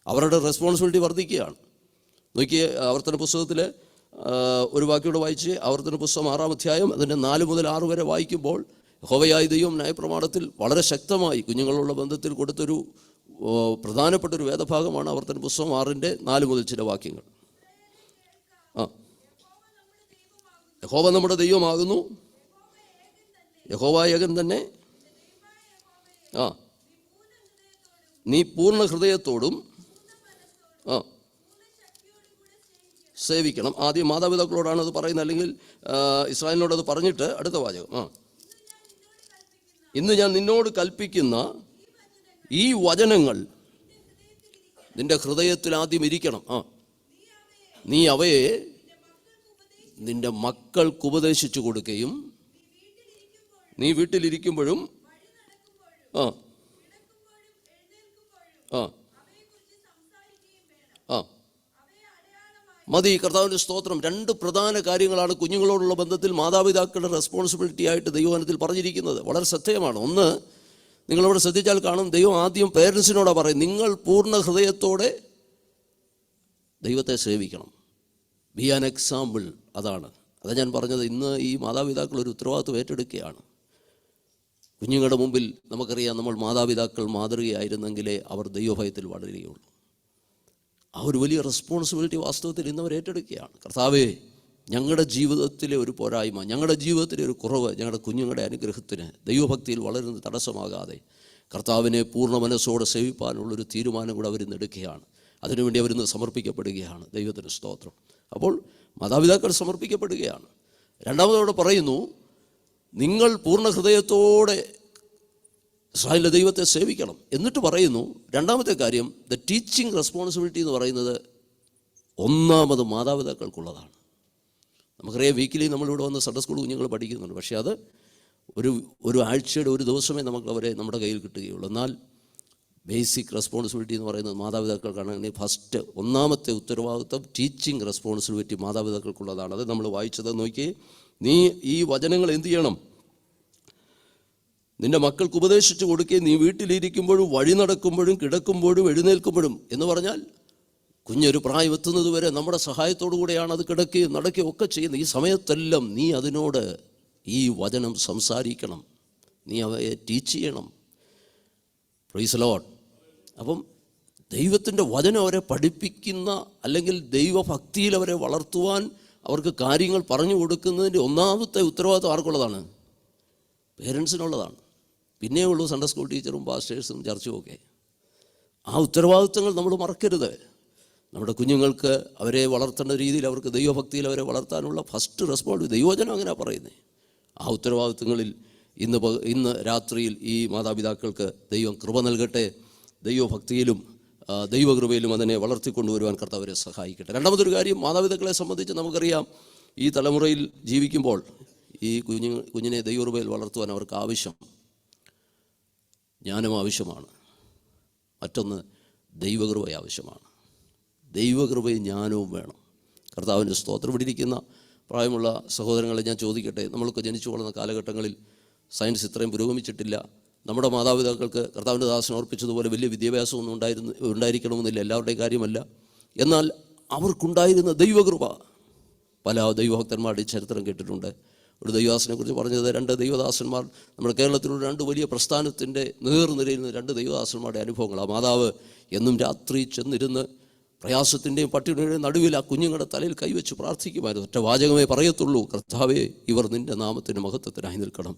H: അവരുടെ റെസ്പോൺസിബിലിറ്റി വർദ്ധിക്കുകയാണ്. നോക്കിയേ, ആവർത്തന പുസ്തകത്തിൽ ഒരു വാക്യോട് വായിച്ച്, ആവർത്തന പുസ്തകം 6-ാം അധ്യായം അതിൻ്റെ 4 മുതൽ 6 വരെ വായിക്കുമ്പോൾ യഹോവയായ ദൈവം ന്യായപ്രമാണത്തിൽ വളരെ ശക്തമായി കുഞ്ഞുങ്ങളുള്ള ബന്ധത്തിൽ കൊടുത്തൊരു പ്രധാനപ്പെട്ടൊരു വേദഭാഗമാണ് ആവർത്തന പുസ്തകം 6-ന്റെ 4 മുതൽ ചില വാക്യങ്ങൾ. യഹോവ നമ്മുടെ ദൈവമാകുന്നു, യഹോവ ഏകൻ തന്നെ. നീ പൂർണ്ണ ഹൃദയത്തോടും സേവിക്കണം. ആദ്യം മാതാപിതാക്കളോടാണ് അത് പറയുന്നത്, അല്ലെങ്കിൽ ഇസ്രായേലിനോട് അത് പറഞ്ഞിട്ട് അടുത്ത വാചകം, ഇന്ന് ഞാൻ നിന്നോട് കൽപ്പിക്കുന്ന ഈ വചനങ്ങൾ നിന്റെ ഹൃദയത്തിൽ ആദ്യം ഇരിക്കണം. നീ അവയെ നിന്റെ മക്കൾക്ക് ഉപദേശിച്ചു കൊടുക്കുകയും നീ വീട്ടിലിരിക്കുമ്പോഴും മതി. കർത്താവിൻ്റെ സ്തോത്രം. 2 പ്രധാന കാര്യങ്ങളാണ് കുഞ്ഞുങ്ങളോടുള്ള ബന്ധത്തിൽ മാതാപിതാക്കളുടെ റെസ്പോൺസിബിലിറ്റി ആയിട്ട് ദൈവവചനത്തിൽ പറഞ്ഞിരിക്കുന്നത്. വളരെ ശ്രദ്ധേയമാണ്. ഒന്ന്, നിങ്ങളവിടെ ശ്രദ്ധിച്ചാൽ കാണും, ദൈവം ആദ്യം പേരൻസിനോടാണ് പറയും, നിങ്ങൾ പൂർണ്ണ ഹൃദയത്തോടെ ദൈവത്തെ സേവിക്കണം. B an example. അതാണ് ഞാൻ പറഞ്ഞത്. ഇന്ന് ഈ മാതാപിതാക്കൾ ഒരു ഉത്തരവാദിത്വം ഏറ്റെടുക്കുകയാണ്. കുഞ്ഞുങ്ങളുടെ മുമ്പിൽ നമുക്കറിയാം, നമ്മൾ മാതാപിതാക്കൾ മാതൃകയായിരുന്നെങ്കിലേ അവർ ദൈവഭയത്തിൽ വളരുകയുള്ളൂ. ആ ഒരു വലിയ റെസ്പോൺസിബിലിറ്റി വാസ്തവത്തിൽ ഇന്നവർ ഏറ്റെടുക്കുകയാണ്. കർത്താവേ, ഞങ്ങളുടെ ജീവിതത്തിലെ ഒരു പോരായ്മ, ഞങ്ങളുടെ ജീവിതത്തിലെ ഒരു കുറവ് ഞങ്ങളുടെ കുഞ്ഞുങ്ങളുടെ അനുഗ്രഹത്തിന്, ദൈവഭക്തിയിൽ വളരുന്ന തടസ്സമാകാതെ കർത്താവിനെ പൂർണ്ണ മനസ്സോടെ സേവിപ്പാനുള്ളൊരു തീരുമാനം കൂടെ അവരിന്ന് എടുക്കുകയാണ്. അതിനുവേണ്ടി അവരിന്ന് സമർപ്പിക്കപ്പെടുകയാണ്. ദൈവത്തിന് സ്തോത്രം. അപ്പോൾ മാതാപിതാക്കൾ സമർപ്പിക്കപ്പെടുകയാണ്. രണ്ടാമതോടെ പറയുന്നു, നിങ്ങൾ പൂർണ്ണ ഹൃദയത്തോടെ ഇസ്രായേലിലെ ദൈവത്തെ സേവിക്കണം. എന്നിട്ട് പറയുന്നു, രണ്ടാമത്തെ കാര്യം, ദ ടീച്ചിങ് റെസ്പോൺസിബിലിറ്റി എന്ന് പറയുന്നത് ഒന്നാമത് മാതാപിതാക്കൾക്കുള്ളതാണ്. നമുക്കറിയാം, വീക്കിലി നമ്മളിവിടെ വന്ന് സൺഡേ സ്കൂൾ കുഞ്ഞുങ്ങൾ പഠിക്കുന്നുണ്ട്. പക്ഷേ അത് ഒരു ആഴ്ചയുടെ ഒരു ദിവസമേ നമുക്ക് അവരെ നമ്മുടെ കയ്യിൽ കിട്ടുകയുള്ളൂ. എന്നാൽ ബേസിക് റെസ്പോൺസിബിലിറ്റി എന്ന് പറയുന്നത് മാതാപിതാക്കൾക്കാണ്. ഫസ്റ്റ് ഒന്നാമത്തെ ഉത്തരവാദിത്വം ടീച്ചിങ് റെസ്പോൺസിബിലിറ്റി മാതാപിതാക്കൾക്കുള്ളതാണ്. അത് നമ്മൾ വായിച്ചത് നോക്കി. നീ ഈ വചനങ്ങൾ എന്ത് ചെയ്യണം? നിന്റെ മക്കൾക്ക് ഉപദേശിച്ചു കൊടുക്കുകയും നീ വീട്ടിലിരിക്കുമ്പോഴും വഴി നടക്കുമ്പോഴും കിടക്കുമ്പോഴും എഴുന്നേൽക്കുമ്പോഴും എന്ന് പറഞ്ഞാൽ കുഞ്ഞൊരു പ്രായം എത്തുന്നത് വരെ നമ്മുടെ സഹായത്തോടു കൂടെയാണ് അത് കിടക്കുകയും നടക്കുകയും ഒക്കെ ചെയ്യുന്നത്. ഈ സമയത്തെല്ലാം നീ അതിനോട് ഈ വചനം സംസാരിക്കണം, നീ അവയെ ടീച്ച് ചെയ്യണം. Price the Lord. അപ്പം ദൈവത്തിൻ്റെ വചനം അവരെ പഠിപ്പിക്കുന്ന അല്ലെങ്കിൽ ദൈവഭക്തിയിൽ അവരെ വളർത്തുവാൻ അവർക്ക് കാര്യങ്ങൾ പറഞ്ഞു കൊടുക്കുന്നതിൻ്റെ ഒന്നാമത്തെ ഉത്തരവാദിത്വം ആർക്കുള്ളതാണ്? പേരൻസിനുള്ളതാണ്. പിന്നേ ഉള്ളൂ സൺഡേ സ്കൂൾ ടീച്ചറും പാസ്റ്റേഴ്സും ചർച്ചും ഒക്കെ. ആ ഉത്തരവാദിത്വങ്ങൾ നമ്മൾ മറക്കരുത്. നമ്മുടെ കുഞ്ഞുങ്ങൾക്ക് അവരെ വളർത്തേണ്ട രീതിയിൽ അവർക്ക് ദൈവഭക്തിയിൽ അവരെ വളർത്താനുള്ള ഫസ്റ്റ് റെസ്പോൺസിബിലിറ്റി ദൈവവചനം അങ്ങനെ പറയുന്നത്. ആ ഉത്തരവാദിത്വങ്ങളിൽ ഇന്ന് രാത്രിയിൽ ഈ മാതാപിതാക്കൾക്ക് ദൈവം കൃപ നൽകട്ടെ. ദൈവഭക്തിയിലും ദൈവകൃപയിലും അതിനെ വളർത്തിക്കൊണ്ടുവരുവാൻ കർത്താവരെ സഹായിക്കട്ടെ. രണ്ടാമതൊരു കാര്യം, മാതാപിതാക്കളെ സംബന്ധിച്ച് നമുക്കറിയാം, ഈ തലമുറയിൽ ജീവിക്കുമ്പോൾ ഈ കുഞ്ഞിനെ ദൈവകൃപയിൽ വളർത്തുവാൻ അവർക്ക് ആവശ്യം ജ്ഞാനം ആവശ്യമാണ്. മറ്റൊന്ന് ദൈവകൃപ ആവശ്യമാണ്. ദൈവകൃപയും ജ്ഞാനവും വേണം. കർത്താവിൻ്റെ സ്തോത്രം. പിടിയിരിക്കുന്ന പ്രായമുള്ള സഹോദരങ്ങളെ ഞാൻ ചോദിക്കട്ടെ, നമ്മൾക്ക് ജനിച്ചു വളർന്ന കാലഘട്ടങ്ങളിൽ സയൻസ് ഇത്രയും പുരോഗമിച്ചിട്ടില്ല. നമ്മുടെ മാതാപിതാക്കൾക്ക് കർത്താവിൻ്റെ ദാസൻ ഓർപ്പിച്ചതുപോലെ വലിയ വിദ്യാഭ്യാസമൊന്നും ഉണ്ടായിരിക്കണമെന്നില്ല, എല്ലാവരുടെയും കാര്യമല്ല. എന്നാൽ അവർക്കുണ്ടായിരുന്ന ദൈവകൃപ പല ദൈവഭക്തന്മാരുടെ ചരിത്രം കേട്ടിട്ടുണ്ട്. ഒരു ദൈവദാസനെ കുറിച്ച് പറഞ്ഞത്, 2 ദൈവദാസന്മാർ നമ്മുടെ കേരളത്തിലുള്ള 2 വലിയ പ്രസ്ഥാനത്തിൻ്റെ നേർനിരയിൽ 2 ദൈവദാസന്മാരുടെ അനുഭവങ്ങൾ. ആ മാതാവ് എന്നും രാത്രി ചെന്നിരുന്ന് പ്രയാസത്തിൻ്റെയും പട്ടിണിയുടെയും നടുവിൽ ആ കുഞ്ഞുങ്ങളുടെ തലയിൽ കൈവച്ച് പ്രാർത്ഥിക്കുമായിരുന്നു. ഒറ്റ വാചകമേ പറയത്തുള്ളൂ, കർത്താവേ, ഇവർ നിൻ്റെ നാമത്തിൻ്റെ മഹത്വത്തിനായി നിൽക്കണം.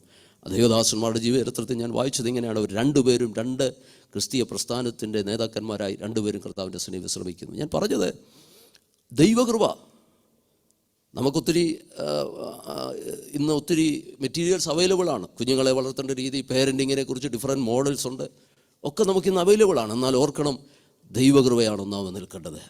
H: ദൈവദാസന്മാരുടെ ജീവചരിത്രത്തിൽ ഞാൻ വായിച്ചത് ഇങ്ങനെയാണ്. അവർ 2 പേരും 2 ക്രിസ്തീയ പ്രസ്ഥാനത്തിൻ്റെ നേതാക്കന്മാരായി 2 പേരും കർത്താവിൻ്റെ സ്നേഹം ശ്രമിക്കുന്നു. ഞാൻ പറഞ്ഞത് ദൈവകൃപ. നമുക്കൊത്തിരി ഇന്ന് ഒത്തിരി മെറ്റീരിയൽസ് അവൈലബിൾ ആണ്. കുഞ്ഞുങ്ങളെ വളർത്തേണ്ട രീതി, പേരൻറ്റിങ്ങിനെ കുറിച്ച് ഡിഫറെൻറ്റ് മോഡൽസ് ഉണ്ട്, ഒക്കെ നമുക്കിന്ന് അവൈലബിൾ ആണ്. എന്നാൽ ഓർക്കണം, ദൈവകൃപയാണ് ഒന്നാമത് നിൽക്കേണ്ടത്.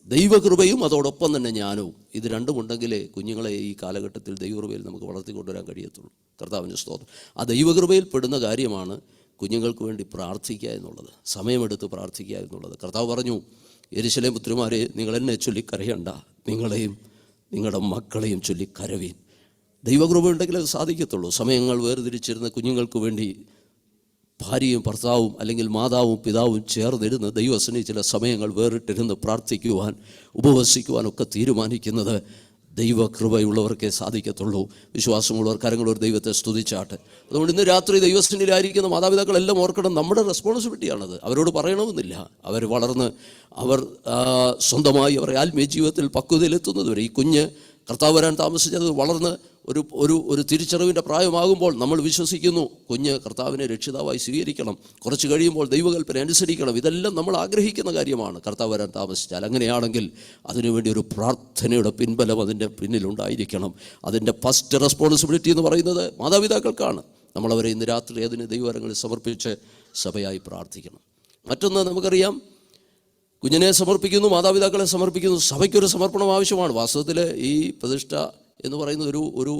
H: ദൈവകൃപയും അതോടൊപ്പം തന്നെ ജ്ഞാനവും. ഇത് രണ്ടും ഉണ്ടെങ്കിലേ കുഞ്ഞുങ്ങളെ ഈ കാലഘട്ടത്തിൽ ദൈവകൃപയിൽ നമുക്ക് വളർത്തിക്കൊണ്ടുവരാൻ കഴിയത്തുള്ളൂ. കർത്താവിൻ്റെ സ്തോത്രം. ആ ദൈവകൃപയിൽ പെടുന്ന കാര്യമാണ് കുഞ്ഞുങ്ങൾക്ക് വേണ്ടി പ്രാർത്ഥിക്കുക എന്നുള്ളത്, സമയമെടുത്ത് പ്രാർത്ഥിക്കുക എന്നുള്ളത്. കർത്താവ് പറഞ്ഞു, യെരൂശലേം പുത്രിമാരെ, നിങ്ങൾ എന്നെ ചൊല്ലി കരയണ്ട, നിങ്ങളെയും നിങ്ങളുടെ മക്കളെയും ചൊല്ലി കരവീൻ. ദൈവകൃപ ഉണ്ടെങ്കിൽ അത് സാധിക്കത്തുള്ളൂ. സമയങ്ങൾ വേർതിരിച്ചിരുന്ന കുഞ്ഞുങ്ങൾക്ക് വേണ്ടി ഭാര്യയും ഭർത്താവും അല്ലെങ്കിൽ മാതാവും പിതാവും ചേർന്നിരുന്ന് ദൈവസന്നിധിയിൽ ചില സമയങ്ങൾ വേറിട്ടിരുന്ന് പ്രാർത്ഥിക്കുവാൻ ഉപവസിക്കുവാനൊക്കെ തീരുമാനിക്കുന്നത് ദൈവകൃപയുള്ളവർക്കേ സാധിക്കത്തുള്ളൂ. വിശ്വാസമുള്ളവർ കരങ്ങളൊരു ദൈവത്തെ സ്തുതിച്ചാട്ട്. അതുകൊണ്ട് ഇന്ന് രാത്രി ദൈവസന്നിധിയിലായിരിക്കുന്ന മാതാപിതാക്കളെല്ലാം ഓർക്കണം, നമ്മുടെ റെസ്പോൺസിബിലിറ്റിയാണത്. അവരോട് പറയണമെന്നില്ല. അവർ വളർന്ന് അവർ സ്വന്തമായി അവരുടെ ആത്മീയ ജീവിതത്തിൽ പക്വതയിലെത്തുന്നത് വരെ ഈ കുഞ്ഞ് കർത്താവ് വരാൻ താമസിച്ചത് വളർന്ന് ഒരു തിരിച്ചറിവിൻ്റെ പ്രായമാകുമ്പോൾ നമ്മൾ വിശ്വസിക്കുന്നു കുഞ്ഞ് കർത്താവിനെ രക്ഷിതാവായി സ്വീകരിക്കണം, കുറച്ച് കഴിയുമ്പോൾ ദൈവകൽപ്പന അനുസരിക്കണം. ഇതെല്ലാം നമ്മൾ ആഗ്രഹിക്കുന്ന കാര്യമാണ് കർത്താവ് വരാൻ താമസിച്ചാൽ. അങ്ങനെയാണെങ്കിൽ അതിനുവേണ്ടി ഒരു പ്രാർത്ഥനയുടെ പിൻബലം അതിൻ്റെ പിന്നിലുണ്ടായിരിക്കണം. അതിൻ്റെ ഫസ്റ്റ് റെസ്പോൺസിബിലിറ്റി എന്ന് പറയുന്നത് മാതാപിതാക്കൾക്കാണ്. നമ്മളവരെ ഇന്ന് രാത്രി അതിന് ദൈവകരങ്ങളിൽ സമർപ്പിച്ച് സഭയായി പ്രാർത്ഥിക്കണം. മറ്റൊന്ന് നമുക്കറിയാം, കുഞ്ഞിനെ സമർപ്പിക്കുന്നു, മാതാപിതാക്കളെ സമർപ്പിക്കുന്നു. സഭയ്ക്കൊരു സമർപ്പണം ആവശ്യമാണ്. വാസ്തവത്തിൽ ഈ പ്രതിഷ്ഠ എന്ന് പറയുന്നത് ഒരു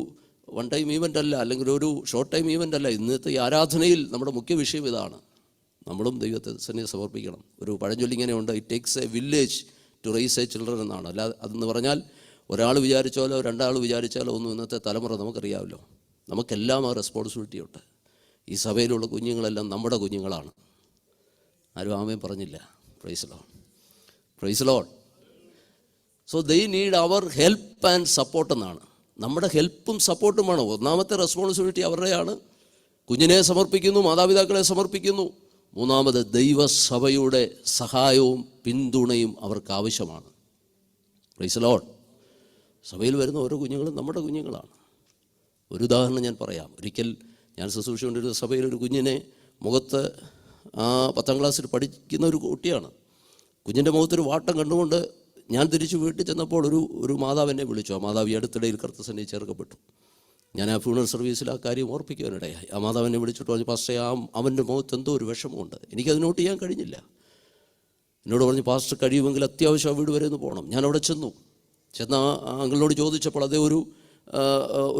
H: വൺ ടൈം ഈവൻ്റ് അല്ല, അല്ലെങ്കിൽ ഒരു ഷോർട്ട് ടൈം ഈവൻ്റ് അല്ല. ഇന്നത്തെ ഈ ആരാധനയിൽ നമ്മുടെ മുഖ്യ വിഷയം ഇതാണ്. നമ്മളും ദൈവത്തെ തന്നെ സമർപ്പിക്കണം. ഒരു പഴഞ്ചൊല്ലിങ്ങനെയുണ്ട്, it takes a village to raise a children എന്നാണ്. അല്ലാതെ അതെന്ന് പറഞ്ഞാൽ ഒരാൾ വിചാരിച്ചാലോ 2 ആൾ വിചാരിച്ചാലോ ഒന്നും ഇന്നത്തെ തലമുറ നമുക്കറിയാമല്ലോ. നമുക്കെല്ലാം ആ റെസ്പോൺസിബിലിറ്റി ഉണ്ട്. ഈ സഭയിലുള്ള കുഞ്ഞുങ്ങളെല്ലാം നമ്മുടെ കുഞ്ഞുങ്ങളാണ്. ആരും ആമേൻ പറഞ്ഞില്ല. Praise the lord, praise the lord. So they need our help and support എന്നാണ്. നമ്മുടെ ഹെൽപ്പും സപ്പോർട്ടും വേണം. ഒന്നാമത്തെ റെസ്പോൺസിബിലിറ്റി അവരുടെയാണ്. കുഞ്ഞിനെ സമർപ്പിക്കുന്നു, മാതാപിതാക്കളെ സമർപ്പിക്കുന്നു. മൂന്നാമത് ദൈവസഭയുടെ സഹായവും പിന്തുണയും അവർക്ക് ആവശ്യമാണ്. Price the Lord. സഭയിൽ വരുന്ന ഓരോ കുഞ്ഞുങ്ങളും നമ്മുടെ കുഞ്ഞുങ്ങളാണ്. ഒരു ഉദാഹരണം ഞാൻ പറയാം. ഒരിക്കൽ ഞാൻ ശുശ്രൂഷ കൊണ്ടിരുന്ന സഭയിൽ ഒരു കുഞ്ഞിനെ മുഖത്ത് 10ാം ക്ലാസ്സിൽ പഠിക്കുന്ന ഒരു കുട്ടിയാണ്. കുഞ്ഞിൻ്റെ മുഖത്തൊരു വാട്ടം കണ്ടുകൊണ്ട് ഞാൻ തിരിച്ച് വീട്ടിൽ ചെന്നപ്പോൾ ഒരു മാതാവ് എന്നെ വിളിച്ചു. ആ മാതാവ് ഈ അടുത്തിടയിൽ കർത്തസന്നിധി ചേർക്കപ്പെട്ടു. ഞാൻ ആ ഫ്യൂണറൽ സർവീസിൽ ആ കാര്യം ഓർപ്പിക്കുവാനിടയായി. ആ മാതാവ് എന്നെ വിളിച്ചിട്ട് പറഞ്ഞു, പാസ്റ്റർ, അവൻ്റെ മുഖത്ത് എന്തോ ഒരു വിഷമമുണ്ട്. എനിക്കത് നോട്ട് ചെയ്യാൻ കഴിഞ്ഞില്ല. എന്നോട് പറഞ്ഞു, പാസ്റ്റർ കഴിയുമെങ്കിൽ അത്യാവശ്യം വീട് വരെ ഒന്ന് പോകണം. ഞാൻ അവിടെ ചെന്ന ആ അങ്കിളിനോട് ചോദിച്ചപ്പോൾ അതേ ഒരു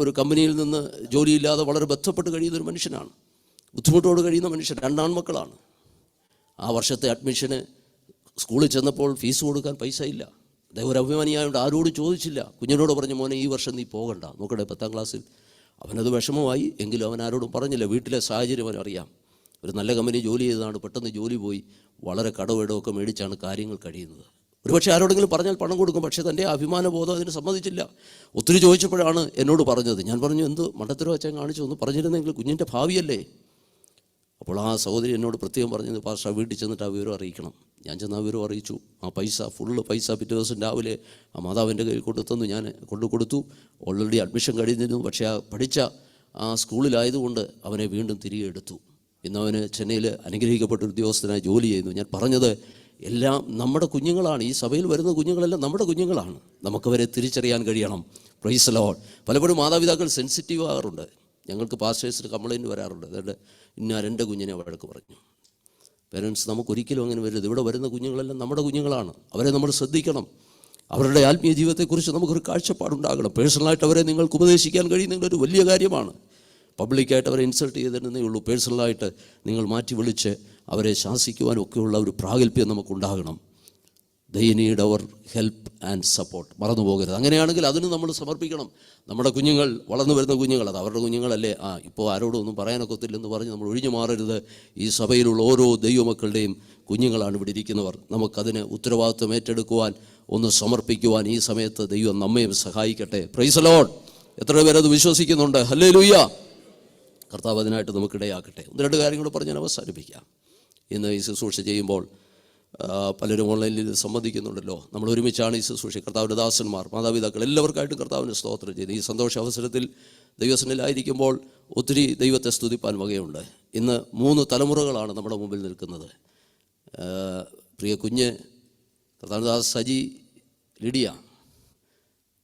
H: ഒരു കമ്പനിയിൽ നിന്ന് ജോലിയില്ലാതെ വളരെ ബന്ധപ്പെട്ട് കഴിയുന്ന ഒരു മനുഷ്യനാണ്, ബുദ്ധിമുട്ടോട് കഴിയുന്ന മനുഷ്യൻ. 2 ആൺമക്കളാണ്. ആ വർഷത്തെ അഡ്മിഷന് സ്കൂളിൽ ചെന്നപ്പോൾ ഫീസ് കൊടുക്കാൻ പൈസ ഇല്ല. അദ്ദേഹം ഒരു അഭിമാനിയായതുകൊണ്ട് ആരോടും ചോദിച്ചില്ല. കുഞ്ഞിനോട് പറഞ്ഞു, മോനെ ഈ വർഷം നീ പോകണ്ട. നോക്കട്ടെ 10ാം ക്ലാസ്സിൽ അവനത് വിഷമമായി. എങ്കിലും അവൻ ആരോടും പറഞ്ഞില്ല. വീട്ടിലെ സാഹചര്യം അവനറിയാം. ഒരു നല്ല കമ്പനി ജോലി ചെയ്തതാണ്, പെട്ടെന്ന് ജോലി പോയി, വളരെ കടവിടമൊക്കെ മേടിച്ചാണ് കാര്യങ്ങൾ കഴിയുന്നത്. ഒരുപക്ഷെ ആരോടെങ്കിലും പറഞ്ഞാൽ പണം കൊടുക്കും, പക്ഷേ തൻ്റെ അഭിമാനബോധം അതിന് സമ്മതിച്ചില്ല. ഒത്തിരി ചോദിച്ചപ്പോഴാണ് എന്നോട് പറഞ്ഞത്. ഞാൻ പറഞ്ഞു, എന്ത് മണ്ടത്തരോ അച്ഛൻ കാണിച്ചു, ഒന്ന് പറഞ്ഞിരുന്നെങ്കിൽ കുഞ്ഞിൻ്റെ ഭാവിയല്ലേ. അപ്പോൾ ആ സഹോദരി എന്നോട് പ്രത്യേകം പറഞ്ഞത്, പാസ്റ്റർ വീട്ടിൽ ചെന്നിട്ട് ആ വിവരം അറിയിക്കണം. ഞാൻ ചെന്ന് ആ വിവരം അറിയിച്ചു. ആ ഫുള്ള് പൈസ പിറ്റേ ദിവസം രാവിലെ ആ മാതാവിൻ്റെ കയ്യിൽ കൊണ്ടുത്തന്നു. ഞാൻ കൊടുത്തു. ഓൾറെഡി അഡ്മിഷൻ കഴിഞ്ഞിരുന്നു. പക്ഷേ ആ പഠിച്ച ആ സ്കൂളിലായതുകൊണ്ട് അവനെ വീണ്ടും തിരികെ എടുത്തു. ഇന്ന് അവന് ചെന്നൈയിൽ അനുഗ്രഹിക്കപ്പെട്ട ഉദ്യോഗസ്ഥനായി ജോലി ചെയ്യുന്നു. ഞാൻ പറഞ്ഞത്, എല്ലാം നമ്മുടെ കുഞ്ഞുങ്ങളാണ്. ഈ സഭയിൽ വരുന്ന കുഞ്ഞുങ്ങളെല്ലാം നമ്മുടെ കുഞ്ഞുങ്ങളാണ്. നമുക്കവരെ തിരിച്ചറിയാൻ കഴിയണം. Price the Lord. പലപ്പോഴും മാതാപിതാക്കൾ സെൻസിറ്റീവ് ആകാറുണ്ട്. ഞങ്ങൾക്ക് പാസ്റ്റേഴ്സിന് കംപ്ലയിൻറ്റ് വരാറുണ്ട്. അതുകൊണ്ട് എൻ്റെ കുഞ്ഞിനെ വഴക്ക് പറഞ്ഞു. പേരൻസ്, നമുക്കൊരിക്കലും അങ്ങനെ വരരുത്. ഇവിടെ വരുന്ന കുഞ്ഞുങ്ങളെല്ലാം നമ്മുടെ കുഞ്ഞുങ്ങളാണ്. അവരെ നമ്മൾ ശ്രദ്ധിക്കണം. അവരുടെ ആത്മീയ ജീവിതത്തെക്കുറിച്ച് നമുക്കൊരു കാഴ്ചപ്പാടുണ്ടാകണം. പേഴ്സണലായിട്ട് അവരെ നിങ്ങൾക്ക് ഉപദേശിക്കാൻ കഴിയുന്നതൊരു വലിയ കാര്യമാണ്. പബ്ലിക്കായിട്ട് അവരെ ഇൻസൾട്ട് ചെയ്തിരുന്നേ ഉള്ളൂ. പേഴ്സണലായിട്ട് നിങ്ങൾ മാറ്റി വിളിച്ച് അവരെ ശാസിക്കുവാനും ഒക്കെയുള്ള ഒരു പ്രാഗൽഭ്യം നമുക്കുണ്ടാകണം. They need our help and support. മറന്നു പോകരുത്. അങ്ങനെയാണെങ്കിൽ അതിന് നമ്മൾ സമർപ്പിക്കണം. നമ്മുടെ കുഞ്ഞുങ്ങൾ, വളർന്നു വരുന്ന കുഞ്ഞുങ്ങൾ, അത് അവരുടെ കുഞ്ഞുങ്ങളല്ലേ, ഇപ്പോൾ ആരോടും ഒന്നും പറയാനൊക്കെ ഒത്തില്ലെന്ന് പറഞ്ഞ് നമ്മൾ ഒഴിഞ്ഞു മാറരുത്. ഈ സഭയിലുള്ള ഓരോ ദൈവമക്കളുടെയും കുഞ്ഞുങ്ങളാണ് ഇവിടെ ഇരിക്കുന്നവർ. നമുക്കതിന് ഉത്തരവാദിത്വം ഏറ്റെടുക്കുവാൻ, ഒന്ന് സമർപ്പിക്കുവാൻ ഈ സമയത്ത് ദൈവം നമ്മയും സഹായിക്കട്ടെ. Price the Lord. എത്ര പേരത് വിശ്വസിക്കുന്നുണ്ട്? ഹല്ലേലൂയ. കർത്താവ് അതിനായിട്ട് നമുക്കിടയാക്കട്ടെ. 1-2 കാര്യങ്ങൾ പറഞ്ഞ് ഞാൻ അവസാനിപ്പിക്കാം. ഇന്ന് ഈ ശുശ്രൂഷ ചെയ്യുമ്പോൾ പലരും ഓൺലൈനിൽ ഇത് സംബന്ധിക്കുന്നുണ്ടല്ലോ. നമ്മൾ ഒരുമിച്ചാണ് ഈ ശുശ്രൂഷ. കർത്താവിൻ്റെ ദാസന്മാർ, മാതാപിതാക്കൾ എല്ലാവർക്കായിട്ടും കർത്താവിന് സ്തോത്രം ചെയ്ത് ഈ സന്തോഷ അവസരത്തിൽ ദൈവസന്നിധിയിലായിരിക്കുമ്പോൾ ഒത്തിരി ദൈവത്തെ സ്തുതിപ്പാൻ വകയുണ്ട്. ഇന്ന് 3 തലമുറകളാണ് നമ്മുടെ മുമ്പിൽ നിൽക്കുന്നത്. പ്രിയ കുഞ്ഞ്, കർത്താവിൻ്റെ സജി, ലിഡിയ,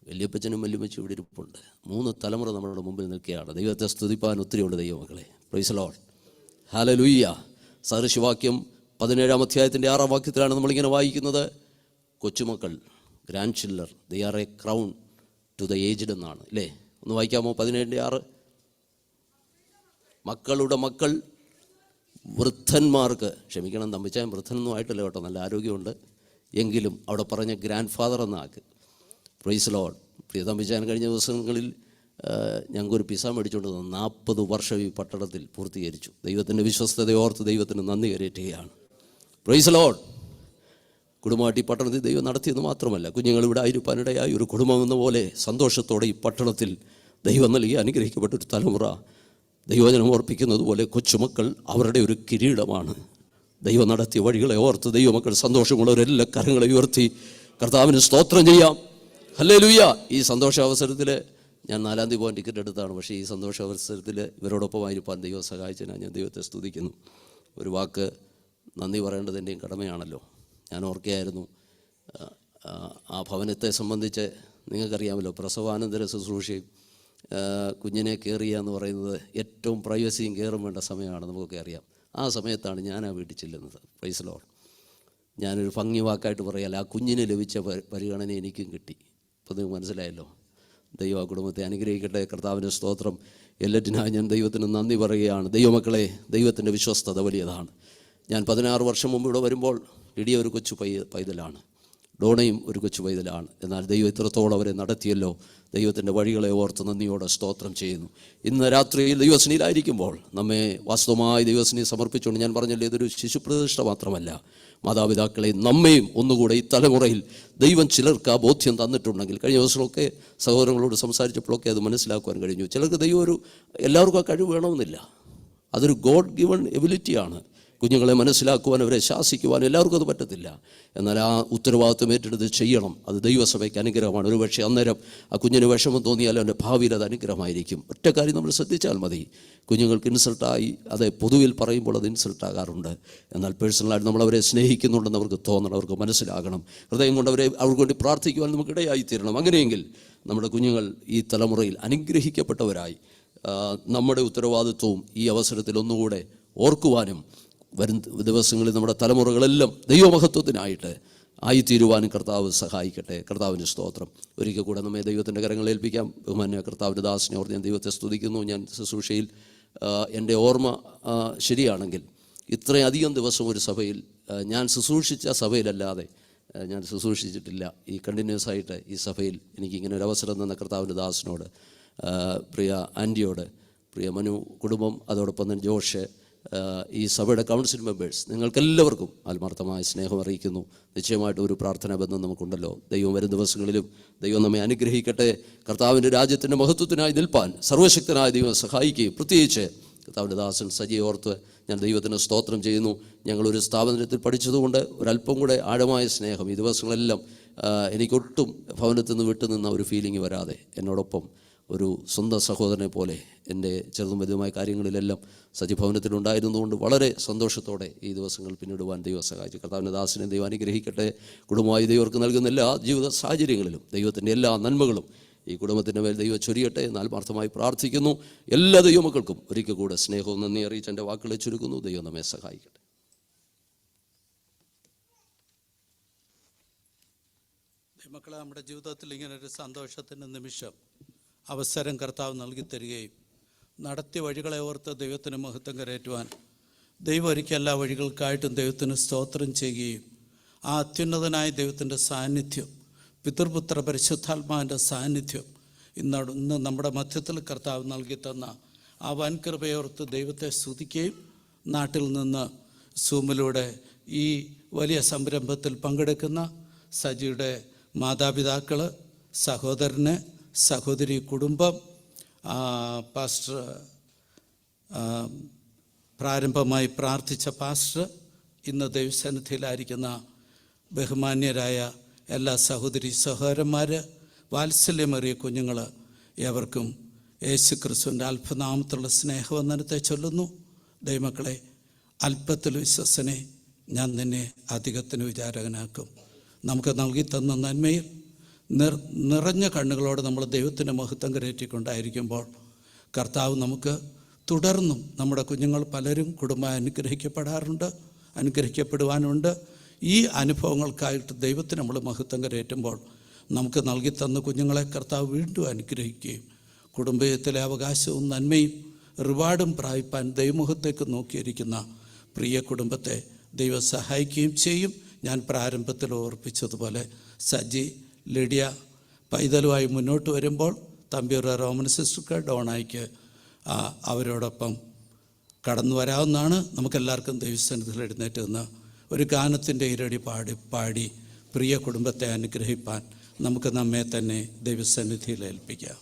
H: വല്യപ്പച്ചനും വല്യമ്മച്ചും ഇവിടെ ഇരിപ്പുണ്ട്. 3 തലമുറ നമ്മുടെ മുമ്പിൽ നിൽക്കുകയാണ്. ദൈവത്തെ സ്തുതിപ്പാൻ ഒത്തിരിയുണ്ട് ദൈവമക്കളെ. Praise the Lord. ഹല്ലേലൂയ. സദൃശവാക്യം 17-ാം അധ്യായത്തിൻ്റെ 6-ാം വാക്യത്തിലാണ് നമ്മളിങ്ങനെ വായിക്കുന്നത്, കൊച്ചുമക്കൾ, grandchildren, they are a crown to the aged എന്നാണ്, അല്ലേ? ഒന്ന് വായിക്കാമോ? 17-ന്റെ 6. മക്കളുടെ മക്കൾ വൃദ്ധന്മാർക്ക്, ക്ഷമിക്കണം തമ്പിച്ചാൻ വൃദ്ധനൊന്നും ആയിട്ടല്ല കേട്ടോ, നല്ല ആരോഗ്യമുണ്ട്, എങ്കിലും അവിടെ പറഞ്ഞ ഗ്രാൻഡ് ഫാദർ എന്നാക്ക്. Praise Lord. പ്രിയ തമ്പിച്ചാൻ കഴിഞ്ഞ ദിവസങ്ങളിൽ ഞങ്ങൾക്കൊരു പിസ മേടിച്ചുകൊണ്ട് 40 വർഷം ഈ പട്ടണത്തിൽ പൂർത്തീകരിച്ചു. ദൈവത്തിൻ്റെ വിശ്വസ്തതയോർത്ത് ദൈവത്തിന് നന്ദി കരയറ്റുകയാണ്. Praise Lord. കുടുംബമായിട്ട് ഈ പട്ടണത്തിൽ ദൈവം നടത്തിയെന്ന് മാത്രമല്ല, കുഞ്ഞുങ്ങൾ ഇവിടെ ആയിരിക്കാനിടയായി ഒരു കുടുംബമെന്ന പോലെ സന്തോഷത്തോടെ ഈ പട്ടണത്തിൽ ദൈവം നൽകി അനുഗ്രഹിക്കപ്പെട്ടൊരു തലമുറ ദൈവജനം ഓർപ്പിക്കുന്നത് പോലെ കൊച്ചുമക്കൾ അവരുടെ ഒരു കിരീടമാണ്. ദൈവം നടത്തിയ വഴികളെ ഓർത്ത് ദൈവമക്കൾ സന്തോഷമുള്ളവരെല്ലാം കരങ്ങളെ ഉയർത്തി കർത്താവിന് സ്തോത്രം ചെയ്യാം. ഹല്ലേലൂയ. ഈ സന്തോഷാവസരത്തിൽ ഞാൻ 4-ാം തീയതി പോകാൻ ടിക്കറ്റ് എടുത്താണ്. പക്ഷേ ഈ സന്തോഷാവസരത്തിൽ ഇവരോടൊപ്പമായിരിക്കാൻ ദൈവം സഹായിച്ചതിനാൽ ഞാൻ ദൈവത്തെ സ്തുതിക്കുന്നു. ഒരു വാക്ക് നന്ദി പറയേണ്ടത് എൻ്റെയും കടമയാണല്ലോ. ഞാൻ ഓർക്കുകയായിരുന്നു, ആ ഭവനത്തെ സംബന്ധിച്ച് നിങ്ങൾക്കറിയാമല്ലോ, പ്രസവാനന്തര ശുശ്രൂഷയും കുഞ്ഞിനെ കെയർ ചെയ്യുക എന്ന് പറയുന്നത് ഏറ്റവും പ്രൈവസിയും കെയറും വേണ്ട സമയമാണ്, നമുക്കൊക്കെ അറിയാം. ആ സമയത്താണ് ഞാൻ ആ വീട്ടിൽ ചെല്ലുന്നത്. Price the Lord. ഞാനൊരു ഭംഗി വാക്കായിട്ട് പറയാല്ല, ആ കുഞ്ഞിന് ലഭിച്ച പരിഗണന എനിക്കും കിട്ടി. അപ്പോൾ നിങ്ങൾക്ക് മനസ്സിലായല്ലോ. ദൈവ കുടുംബത്തെ അനുഗ്രഹിക്കട്ടെ. കർത്താവിൻ്റെ സ്തോത്രം. എല്ലാറ്റിനായി ഞാൻ ദൈവത്തിന് നന്ദി പറയുകയാണ്. ദൈവമക്കളെ, ദൈവത്തിൻ്റെ വിശ്വസ്തത വലിയതാണ്. ഞാൻ 16 വർഷം മുമ്പ് ഇവിടെ വരുമ്പോൾ ലിഡിയ ഒരു കൊച്ചു പൈതലാണ്, ഡോണയും ഒരു കൊച്ചു പൈതലാണ്. എന്നാൽ ദൈവം ഇത്രത്തോളം അവരെ നടത്തിയല്ലോ. ദൈവത്തിൻ്റെ വഴികളെ ഓർത്ത് നന്ദിയോടെ സ്തോത്രം ചെയ്യുന്നു. ഇന്ന് രാത്രിയിൽ ദൈവസ്നേഹിയിലായിരിക്കുമ്പോൾ നമ്മെ വാസ്തവമായി ദൈവസ്നേഹി സമർപ്പിച്ചുകൊണ്ട് ഞാൻ പറഞ്ഞല്ലോ, ഇതൊരു ശിശുപ്രതിഷ്ഠ മാത്രമല്ല, മാതാപിതാക്കളെ നമ്മയും ഒന്നുകൂടെ ഈ തലമുറയിൽ ദൈവം ചിലർക്ക് ആ ബോധ്യം തന്നിട്ടുണ്ടെങ്കിൽ, കഴിഞ്ഞ ദിവസമൊക്കെ സഹോദരങ്ങളോട് സംസാരിച്ചപ്പോഴൊക്കെ അത് മനസ്സിലാക്കുവാൻ കഴിഞ്ഞു. ചിലർക്ക് ദൈവം എല്ലാവർക്കും ആ കഴിവ് വേണമെന്നില്ല. അതൊരു ഗോഡ് ഗിവൺ എബിലിറ്റിയാണ്. കുഞ്ഞുങ്ങളെ മനസ്സിലാക്കുവാൻ, അവരെ ശാസിക്കുവാൻ എല്ലാവർക്കും അത് പറ്റത്തില്ല. എന്നാൽ ആ ഉത്തരവാദിത്വം ഏറ്റെടുത്ത് ചെയ്യണം. അത് ദൈവസഭയ്ക്ക് അനുഗ്രഹമാണ്. ഒരുപക്ഷെ അന്നേരം ആ കുഞ്ഞിന് വിഷമം തോന്നിയാലും അവൻ്റെ ഭാവിയിൽ അത് അനുഗ്രഹമായിരിക്കും. ഒറ്റ കാര്യം നമ്മൾ ശ്രദ്ധിച്ചാൽ മതി. കുഞ്ഞുങ്ങൾക്ക് ഇൻസൾട്ടായി അത് പൊതുവിൽ പറയുമ്പോൾ അത് ഇൻസൾട്ടാകാറുണ്ട്. എന്നാൽ പേഴ്സണലായിട്ട് നമ്മളവരെ സ്നേഹിക്കുന്നുണ്ടെന്ന് അവർക്ക് തോന്നണം, അവർക്ക് മനസ്സിലാകണം. ഹൃദയം കൊണ്ട് അവർക്ക് വേണ്ടി പ്രാർത്ഥിക്കുവാൻ നമുക്കിടയായിത്തീരണം. അങ്ങനെയെങ്കിൽ നമ്മുടെ കുഞ്ഞുങ്ങൾ ഈ തലമുറയിൽ അനുഗ്രഹിക്കപ്പെട്ടവരായി നമ്മുടെ ഉത്തരവാദിത്വവും ഈ അവസരത്തിൽ ഒന്നുകൂടെ ഓർക്കുവാനും വരും ദിവസങ്ങളിൽ നമ്മുടെ തലമുറകളെല്ലാം ദൈവമഹത്വത്തിനായിട്ട് ആയിത്തീരുവാനും കർത്താവ് സഹായിക്കട്ടെ. കർത്താവിൻ്റെ സ്തോത്രം. ഒരിക്കൽ കൂടെ നമ്മെ ദൈവത്തിൻ്റെ കരങ്ങളിൽ ഏൽപ്പിക്കാം. ബഹുമാന്യ കർത്താവിൻ്റെ ദാസനെ ഓർത്ത് ഞാൻ ദൈവത്തെ സ്തുതിക്കുന്നു. ഞാൻ ശുശ്രൂഷയിൽ എൻ്റെ ഓർമ്മ ശരിയാണെങ്കിൽ ഇത്രയധികം ദിവസം ഒരു സഭയിൽ ഞാൻ ശുശ്രൂഷിച്ച സഭയിലല്ലാതെ ഞാൻ ശുശ്രൂഷിച്ചിട്ടില്ല. ഈ കണ്ടിന്യൂസ് ആയിട്ട് ഈ സഭയിൽ എനിക്കിങ്ങനെ ഒരു അവസരം തന്ന കർത്താവിൻ്റെ ദാസനോട്, പ്രിയ ആൻറ്റിയോട്, പ്രിയ മനു കുടുംബം, അതോടൊപ്പം തന്നെ ജോഷ്, ഈ സഭയുടെ കൗൺസിൽ മെമ്പേഴ്സ്, നിങ്ങൾക്കെല്ലാവർക്കും ആത്മാർത്ഥമായ സ്നേഹം അറിയിക്കുന്നു. നിശ്ചയമായിട്ടും ഒരു പ്രാർത്ഥനാ ബന്ധം നമുക്കുണ്ടല്ലോ. ദൈവം വരും ദിവസങ്ങളിലും ദൈവം നമ്മെ അനുഗ്രഹിക്കട്ടെ. കർത്താവിൻ്റെ രാജ്യത്തിൻ്റെ മഹത്വത്തിനായി നിൽപ്പാൻ സർവശക്തനായ ദൈവം സഹായിക്കുകയും, പ്രത്യേകിച്ച് കർത്താവിൻ്റെ ദാസൻ സജി ഓർത്ത് ഞാൻ ദൈവത്തിന് സ്തോത്രം ചെയ്യുന്നു. ഞങ്ങളൊരു സ്ഥാപനത്തിൽ പഠിച്ചതുകൊണ്ട് ഒരല്പം കൂടെ ആഴമായ സ്നേഹം ഈ ദിവസങ്ങളെല്ലാം എനിക്കൊട്ടും ഭവനത്തിൽ നിന്ന് വിട്ടുനിന്ന ഒരു ഫീലിംഗ് വരാതെ എന്നോടൊപ്പം ഒരു സ്വന്തം സഹോദരനെ പോലെ എൻ്റെ ചെറുതും വലുതുമായ കാര്യങ്ങളിലെല്ലാം സജീഭവനത്തിലുണ്ടായിരുന്നുകൊണ്ട് വളരെ സന്തോഷത്തോടെ ഈ ദിവസങ്ങൾ പിന്നിടുവാൻ ദൈവം സഹായിച്ചു. കർത്താവിൻ്റെ ദാസനെ ദൈവം അനുഗ്രഹിക്കട്ടെ. കുടുംബമായി ദൈവർക്ക് നൽകുന്ന എല്ലാ ജീവിത സാഹചര്യങ്ങളിലും ദൈവത്തിൻ്റെ എല്ലാ നന്മകളും ഈ കുടുംബത്തിൻ്റെ മേൽ ദൈവം ചൊരിയട്ടെ എന്ന് ആത്മാർത്ഥമായി പ്രാർത്ഥിക്കുന്നു. എല്ലാ ദൈവമക്കൾക്കും ഒരിക്കൽ കൂടെ സ്നേഹവും നന്ദി അറിയിച്ച് എൻ്റെ വാക്കുകളെ ചുരുക്കുന്നു. ദൈവം നമ്മെ സഹായിക്കട്ടെ.
A: മക്കളെ, നമ്മുടെ ജീവിതത്തിൽ ഇങ്ങനൊരു സന്തോഷത്തിൻ്റെ നിമിഷം അവസരം കർത്താവ് നൽകി തരികയും നടത്തിയ വഴികളെ ഓർത്ത് ദൈവത്തിന് മഹത്വം കരയറ്റുവാൻ ദൈവം ഒരിക്കൽ എല്ലാ വഴികൾക്കായിട്ടും ദൈവത്തിന് സ്തോത്രം ചെയ്യുകയും ആ അത്യുന്നതനായ ദൈവത്തിൻ്റെ സാന്നിധ്യം, പിതൃപുത്ര പരിശുദ്ധാത്മാവിൻ്റെ സാന്നിധ്യം ഇന്ന് നമ്മുടെ മധ്യത്തിൽ കർത്താവ് നൽകി തന്ന ആ വൻകൃപയോർത്ത് ദൈവത്തെ സ്തുതിക്കുകയും നാട്ടിൽ നിന്ന് സൂമിലൂടെ ഈ വലിയ സംരംഭത്തിൽ പങ്കെടുക്കുന്ന സജിയുടെ മാതാപിതാക്കൾ, സഹോദരന്, സഹോദരി, കുടുംബം, പാസ്റ്റർ, പ്രാരംഭമായി പ്രാർത്ഥിച്ച പാസ്റ്റർ, ഇന്ന് ദൈവസന്നിധിയിലായിരിക്കുന്ന ബഹുമാന്യരായ എല്ലാ സഹോദരി സഹോദരന്മാർ, വാത്സല്യമേറിയ കുഞ്ഞുങ്ങൾ, ഏവർക്കും യേശു ക്രിസ്തുവിൻ്റെ അല്പനാമത്തിലുള്ള സ്നേഹവന്ദനത്തെ ചൊല്ലുന്നു. ദൈവമക്കളെ, അല്പത്തിൽ വിശ്വസനെ ഞാൻ നിന്നെ അധികത്തിന് വിചാരകനാക്കും. നമുക്ക് നൽകി തന്ന നന്മയിൽ നിറഞ്ഞ കണ്ണുകളോടെ നമ്മൾ ദൈവത്തിൻ്റെ മഹത്വം കരയറ്റിക്കൊണ്ടായിരിക്കുമ്പോൾ കർത്താവ് നമുക്ക് തുടർന്നും, നമ്മുടെ കുഞ്ഞുങ്ങൾ പലരും കുടുംബം അനുഗ്രഹിക്കപ്പെടുവാനുണ്ട്. ഈ അനുഭവങ്ങൾക്കായിട്ട് ദൈവത്തിന് നമ്മൾ മഹത്വം കരയറ്റുമ്പോൾ നമുക്ക് നൽകി തന്ന കുഞ്ഞുങ്ങളെ കർത്താവ് വീണ്ടും അനുഗ്രഹിക്കുകയും കുടുംബത്തിലെ അവകാശവും നന്മയും റിവാർഡും പ്രാപിപ്പാൻ ദൈവമുഖത്തേക്ക് നോക്കിയിരിക്കുന്ന പ്രിയ കുടുംബത്തെ ദൈവം സഹായിക്കുകയും ചെയ്യും. ഞാൻ പ്രാരംഭത്തിൽ ഓർപ്പിച്ചതുപോലെ സജി, ലിഡിയ പൈതലുമായി മുന്നോട്ട് വരുമ്പോൾ തമ്പിയൂർ റോമൻ സിസ്റ്റർക്ക്, ഡോണായിക്ക് അവരോടൊപ്പം കടന്നു വരാവുന്നതാണ്. നമുക്കെല്ലാവർക്കും ദൈവസന്നിധിയിൽ എഴുന്നേറ്റ് നിന്ന് ഒരു ഗാനത്തിൻ്റെ ഇരടി പാടി പ്രിയ കുടുംബത്തെ അനുഗ്രഹിപ്പാൻ നമുക്ക് നമ്മെ തന്നെ ദൈവസന്നിധിയിൽ ഏൽപ്പിക്കാം.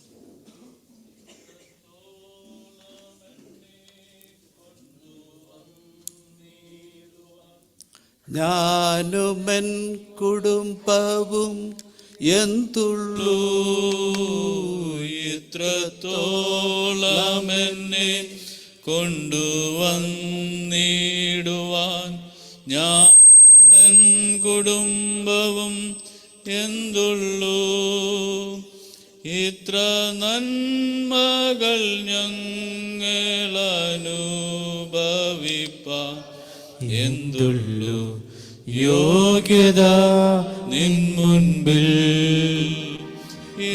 A: ഞാനുമെൻ കുടുംബവും എന്തുള്ളൂ
I: ഇത്രത്തോളം എന്നെ കൊണ്ടുവന്നിടുവാൻ, ഞാനുമെൻ കുടുംബവും എന്തുള്ളൂ ഇത്ര നന്മകൾ ഞങ്ങളനുഭവിപ്പാൻ, എന്തുള്ളൂ യോഗ്യത നിൻ മുൻപിൽ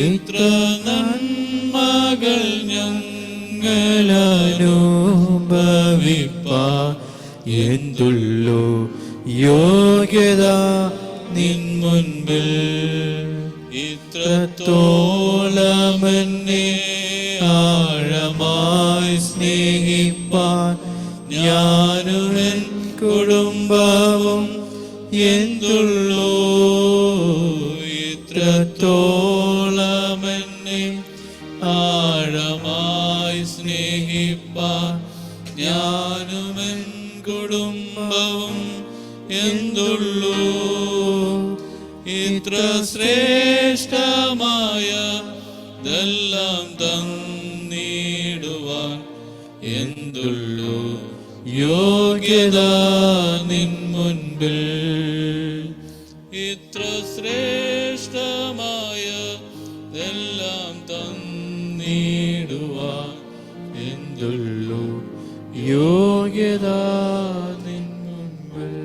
I: ഇത്ര നന്മകൾ ഞങ്ങളനുഭവിപ്പാൻ, എന്തുള്ളൂ യോഗ്യത നിൻ മുൻപിൽ ഇത്രത്തോളം എന്നെ ആഴമായി സ്നേഹിപ്പാൻ, ഞാനും എൻ കുടുംബവും എന്തുള്ളൂ ഇത്രത്തോളം എന്നെ ആഴമായി സ്നേഹിപ്പാൻ, ഞാനും എൻ കുടുംബവും എന്തുള്ളൂ ഇത്ര ശ്രേഷ്ഠമായതെല്ലാം തന്നിടുവാൻ, എന്തുള്ളൂ യോഗ്യത നിൻ മുൻപിൽ ഇത്ര ശ്രേഷ്ഠമായതെല്ലാം തന്നിടുവാൻ, എന്തുള്ളൂ യോഗ്യത നിൻ മുൻപിൽ.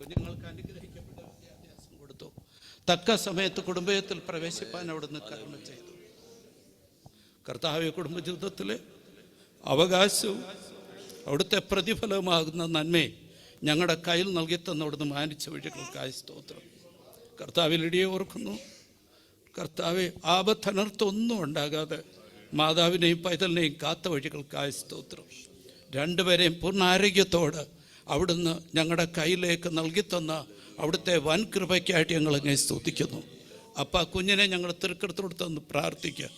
A: കുഞ്ഞുങ്ങൾക്ക് അനുഗ്രഹിക്കപ്പെട്ട വിദ്യാഭ്യാസം കൊടുത്തു. തക്ക സമയത്ത് കുടുംബത്തിൽ പ്രവേശിപ്പാൻ അവിടുന്ന് കരുണ ചെയ്തു. കർത്താവെ, കുടുംബജീവിതത്തിലെ അവകാശവും അവിടുത്തെ പ്രതിഫലമാകുന്ന നന്മയെ ഞങ്ങളുടെ കയ്യിൽ നൽകി തന്ന അവിടുന്ന് മാനിച്ച വഴികൾക്കായി സ്തോത്രം. കർത്താവിൽ ഇടിയെ ഓർക്കുന്നു. കർത്താവെ, ആപത്തനർത്ഥമൊന്നും ഉണ്ടാകാതെ മാതാവിനെയും പൈതലിനെയും കാത്ത വഴികൾക്കായി സ്തോത്രം. രണ്ടുപേരെയും പൂർണ്ണ ആരോഗ്യത്തോട് അവിടുന്ന് ഞങ്ങളുടെ കയ്യിലേക്ക് നൽകിത്തന്ന അവിടുത്തെ വൻ കൃപയ്ക്കായിട്ട് ഞങ്ങൾ അങ്ങനെ സ്തുതിക്കുന്നു. അപ്പം കുഞ്ഞിനെ ഞങ്ങൾ തിരുക്കടുത്തോടുത്തൊന്ന് പ്രാർത്ഥിക്കുക.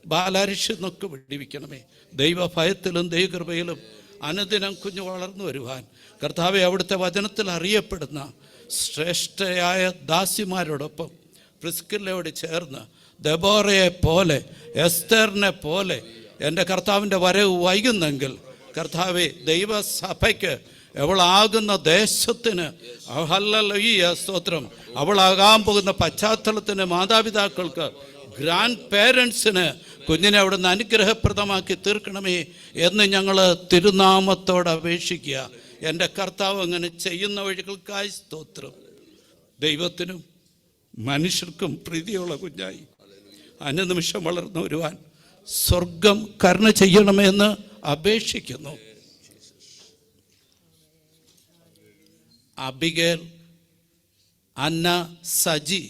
A: ബാലാരിഷ്യെന്നൊക്കെ വിടിവിക്കണമേ. ദൈവഭയത്തിലും ദൈവകൃപയിലും അനുദിനം കുഞ്ഞ് വളർന്നു വരുവാൻ കർത്താവെ, അവിടുത്തെ വചനത്തിൽ അറിയപ്പെടുന്ന ശ്രേഷ്ഠയായ ദാസിമാരോടൊപ്പം പ്രിസ്കില്ലയോട് ചേർന്ന് ദെബോറയെ പോലെ, എസ്തറിനെ പോലെ എൻ്റെ കർത്താവിൻ്റെ വരവ് വൈകുന്നെങ്കിൽ കർത്താവെ, ദൈവസഭയ്ക്ക് അവളാകുന്ന ദേശത്തിന് ഹല്ലേലൂയ സ്തോത്രം, അവളാകാൻ പോകുന്ന പശ്ചാത്തലത്തിന് മാതാപിതാക്കൾക്ക്, ഗ്രാൻഡ് പേരൻസിന് കുഞ്ഞിനെ അവിടുന്ന് അനുഗ്രഹപ്രദമാക്കി തീർക്കണമേ എന്ന് ഞങ്ങൾ തിരുനാമത്തോട് അപേക്ഷിക്കുക. എൻ്റെ കർത്താവ് അങ്ങനെ ചെയ്യുന്ന വഴികൾക്കായി സ്തോത്രം. ദൈവത്തിനും മനുഷ്യർക്കും പ്രീതിയുള്ള കുഞ്ഞായി അനുനിമിഷം വളർന്നു വരുവാൻ സ്വർഗം കരുണ ചെയ്യണമെന്ന് അപേക്ഷിക്കുന്നു. അബിഗേൽ അന്ന സജി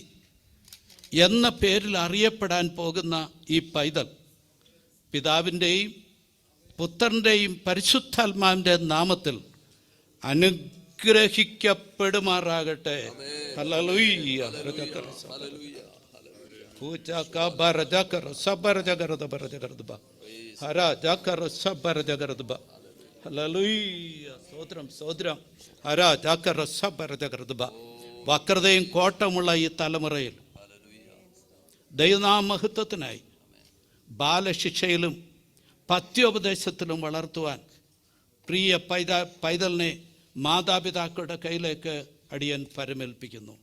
A: എന്ന പേരിൽ അറിയപ്പെടാൻ പോകുന്ന ഈ പൈതൽ പിതാവിൻ്റെയും പുത്രൻ്റെയും പരിശുദ്ധാത്മാവിൻ്റെ നാമത്തിൽ അനുഗ്രഹിക്കപ്പെടുമാറാകട്ടെ. ഹല്ലേലൂയ. വക്രതയും കോട്ടമുള്ള ഈ തലമുറയിൽ ദൈവനാമഹത്വത്തിനായി ബാലശിക്ഷയിലും പഥ്യോപദേശത്തിലും വളർത്തുവാൻ പ്രിയ പൈതലിനെ മാതാപിതാക്കളുടെ കയ്യിലേക്ക് അടിയൻ പരമേൽപ്പിക്കുന്നു.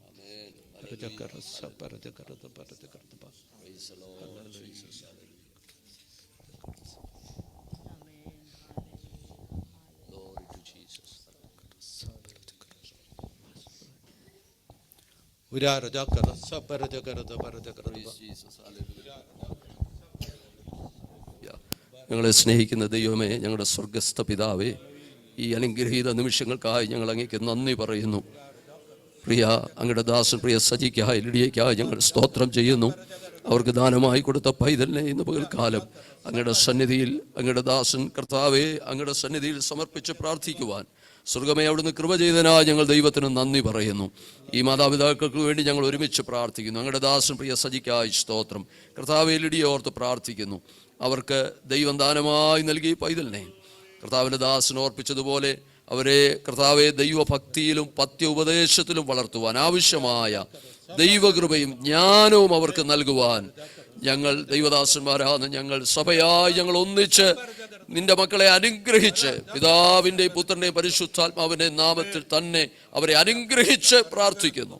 H: ഞങ്ങളെ സ്നേഹിക്കുന്ന ദൈവമേ, ഞങ്ങളുടെ സ്വർഗസ്ഥ പിതാവേ, ഈ അനുഗ്രഹീത നിമിഷങ്ങൾക്കായി ഞങ്ങൾ അങ്ങേക്ക് നന്ദി പറയുന്നു. പ്രിയ അങ്ങയുടെ ദാസൻ പ്രിയ സജിക്കായി ലിഡിയയ്ക്കായി ഞങ്ങൾ സ്തോത്രം ചെയ്യുന്നു. അവർക്ക് ദാനമായി കൊടുത്ത പൈതലിനെ ഇന്ന് പകൽക്കാലം അങ്ങയുടെ സന്നിധിയിൽ അങ്ങയുടെ ദാസൻ കർത്താവെ അങ്ങയുടെ സന്നിധിയിൽ സമർപ്പിച്ച് പ്രാർത്ഥിക്കുവാൻ സ്വർഗമേ അവിടുന്ന് കൃപ ചെയ്തതിനായി ഞങ്ങൾ ദൈവത്തിന് നന്ദി പറയുന്നു. ഈ മാതാപിതാക്കൾക്ക് വേണ്ടി ഞങ്ങൾ ഒരുമിച്ച് പ്രാർത്ഥിക്കുന്നു. അങ്ങയുടെ ദാസൻ പ്രിയ സജിക്കായി സ്തോത്രം. കർത്താവെ ലിഡിയെ ഓർത്ത് പ്രാർത്ഥിക്കുന്നു. അവർക്ക് ദൈവം ദാനമായി നൽകി പൈതലിനെ കർത്താവിൻ്റെ ദാസൻ ഓർപ്പിച്ചതുപോലെ അവരെ കർത്താവെ ദൈവഭക്തിയിലും പഥ്യോപദേശത്തിലും വളർത്തുവാൻ ആവശ്യമായ ദൈവകൃപയും ജ്ഞാനവും അവർക്ക് നൽകുവാൻ ഞങ്ങൾ ദൈവദാസന്മാരാകുന്ന ഞങ്ങൾ സഭയായി ഞങ്ങൾ ഒന്നിച്ച് നിന്റെ മക്കളെ അനുഗ്രഹിച്ച് പിതാവിൻ്റെയും പുത്രൻ്റെയും പരിശുദ്ധാത്മാവിൻ്റെ നാമത്തിൽ തന്നെ അവരെ അനുഗ്രഹിച്ച് പ്രാർത്ഥിക്കുന്നു.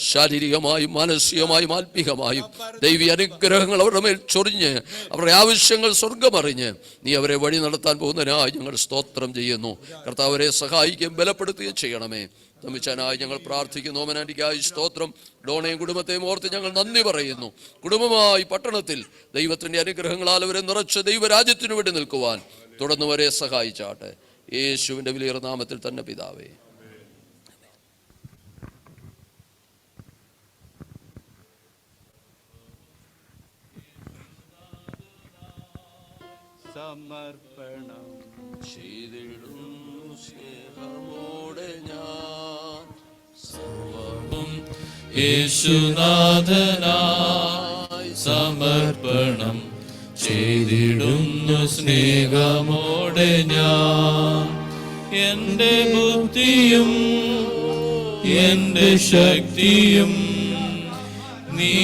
H: ശാരീരികമായും മാനസികമായും ആത്മീകമായും ദൈവീ അനുഗ്രഹങ്ങൾ അവരുടെ മേൽ ചൊരിഞ്ഞ് അവരുടെ ആവശ്യങ്ങൾ സ്വർഗമറിഞ്ഞ് നീ അവരെ വഴി നടത്താൻ പോകുന്നതിനായി ഞങ്ങൾ സ്തോത്രം ചെയ്യുന്നു. കർത്താവ് അവരെ സഹായിക്കുകയും ബലപ്പെടുത്തുകയും ചെയ്യണമേ. തമ്മിച്ചാനായി ഞങ്ങൾ പ്രാർത്ഥിക്കുന്നു. ഓമനാന്റിക്കായി സ്തോത്രം. ഡോണയും കുടുംബത്തെയും ഓർത്ത് ഞങ്ങൾ നന്ദി പറയുന്നു. കുടുംബമായി പട്ടണത്തിൽ ദൈവത്തിൻ്റെ അനുഗ്രഹങ്ങളാൽ അവരെ നിറച്ച് ദൈവരാജ്യത്തിനു വേണ്ടി നിൽക്കുവാൻ തുടർന്ന് വരെ സഹായിച്ചാട്ടെ. യേശുവിൻ്റെ വിലയേറിയ നാമത്തിൽ തന്നെ പിതാവേ.
A: സമർപ്പണം
H: ചെയ്തിടുന്നു സ്നേഹമോടെ ഞാൻ സർവ്വം
I: യേശുനാഥനായി സമർപ്പണം ചെയ്തിടുന്നു സ്നേഹമോടെ ഞാൻ. എൻ്റെ ബുദ്ധിയും എൻ്റെ ശക്തിയും നീ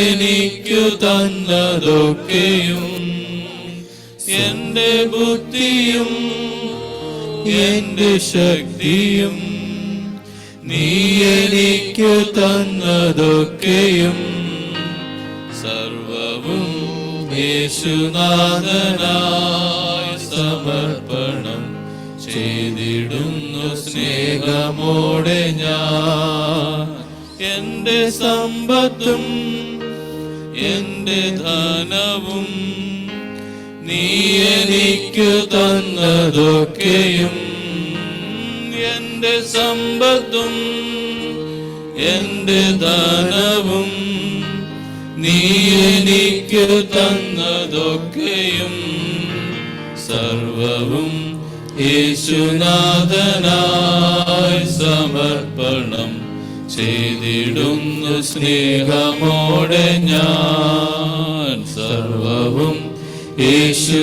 I: എനിക്കു തന്നതൊക്കെയും, എൻ്റെ ബുദ്ധിയും എൻ്റെ ശക്തിയും നീ എനിക്കു തന്നതൊക്കെയും സർവവും യേശുനാഥനായി സമർപ്പണം ചെയ്തിടുന്നു സ്നേഹമോടെ ഞാൻ. എന്റെ സമ്പത്തും എന്റെ ധനവും നീ എനിക്കു തന്നതൊക്കെയും, എന്റെ സമ്പത്തും എന്റെ ധനവും നീ എനിക്കു തന്നതൊക്കെയും, സർവവും യേശുനാഥനായി സമർപ്പണം ചെയ്തിടുന്നു സ്നേഹമോടെ ഞാൻ. സർവവും യേശു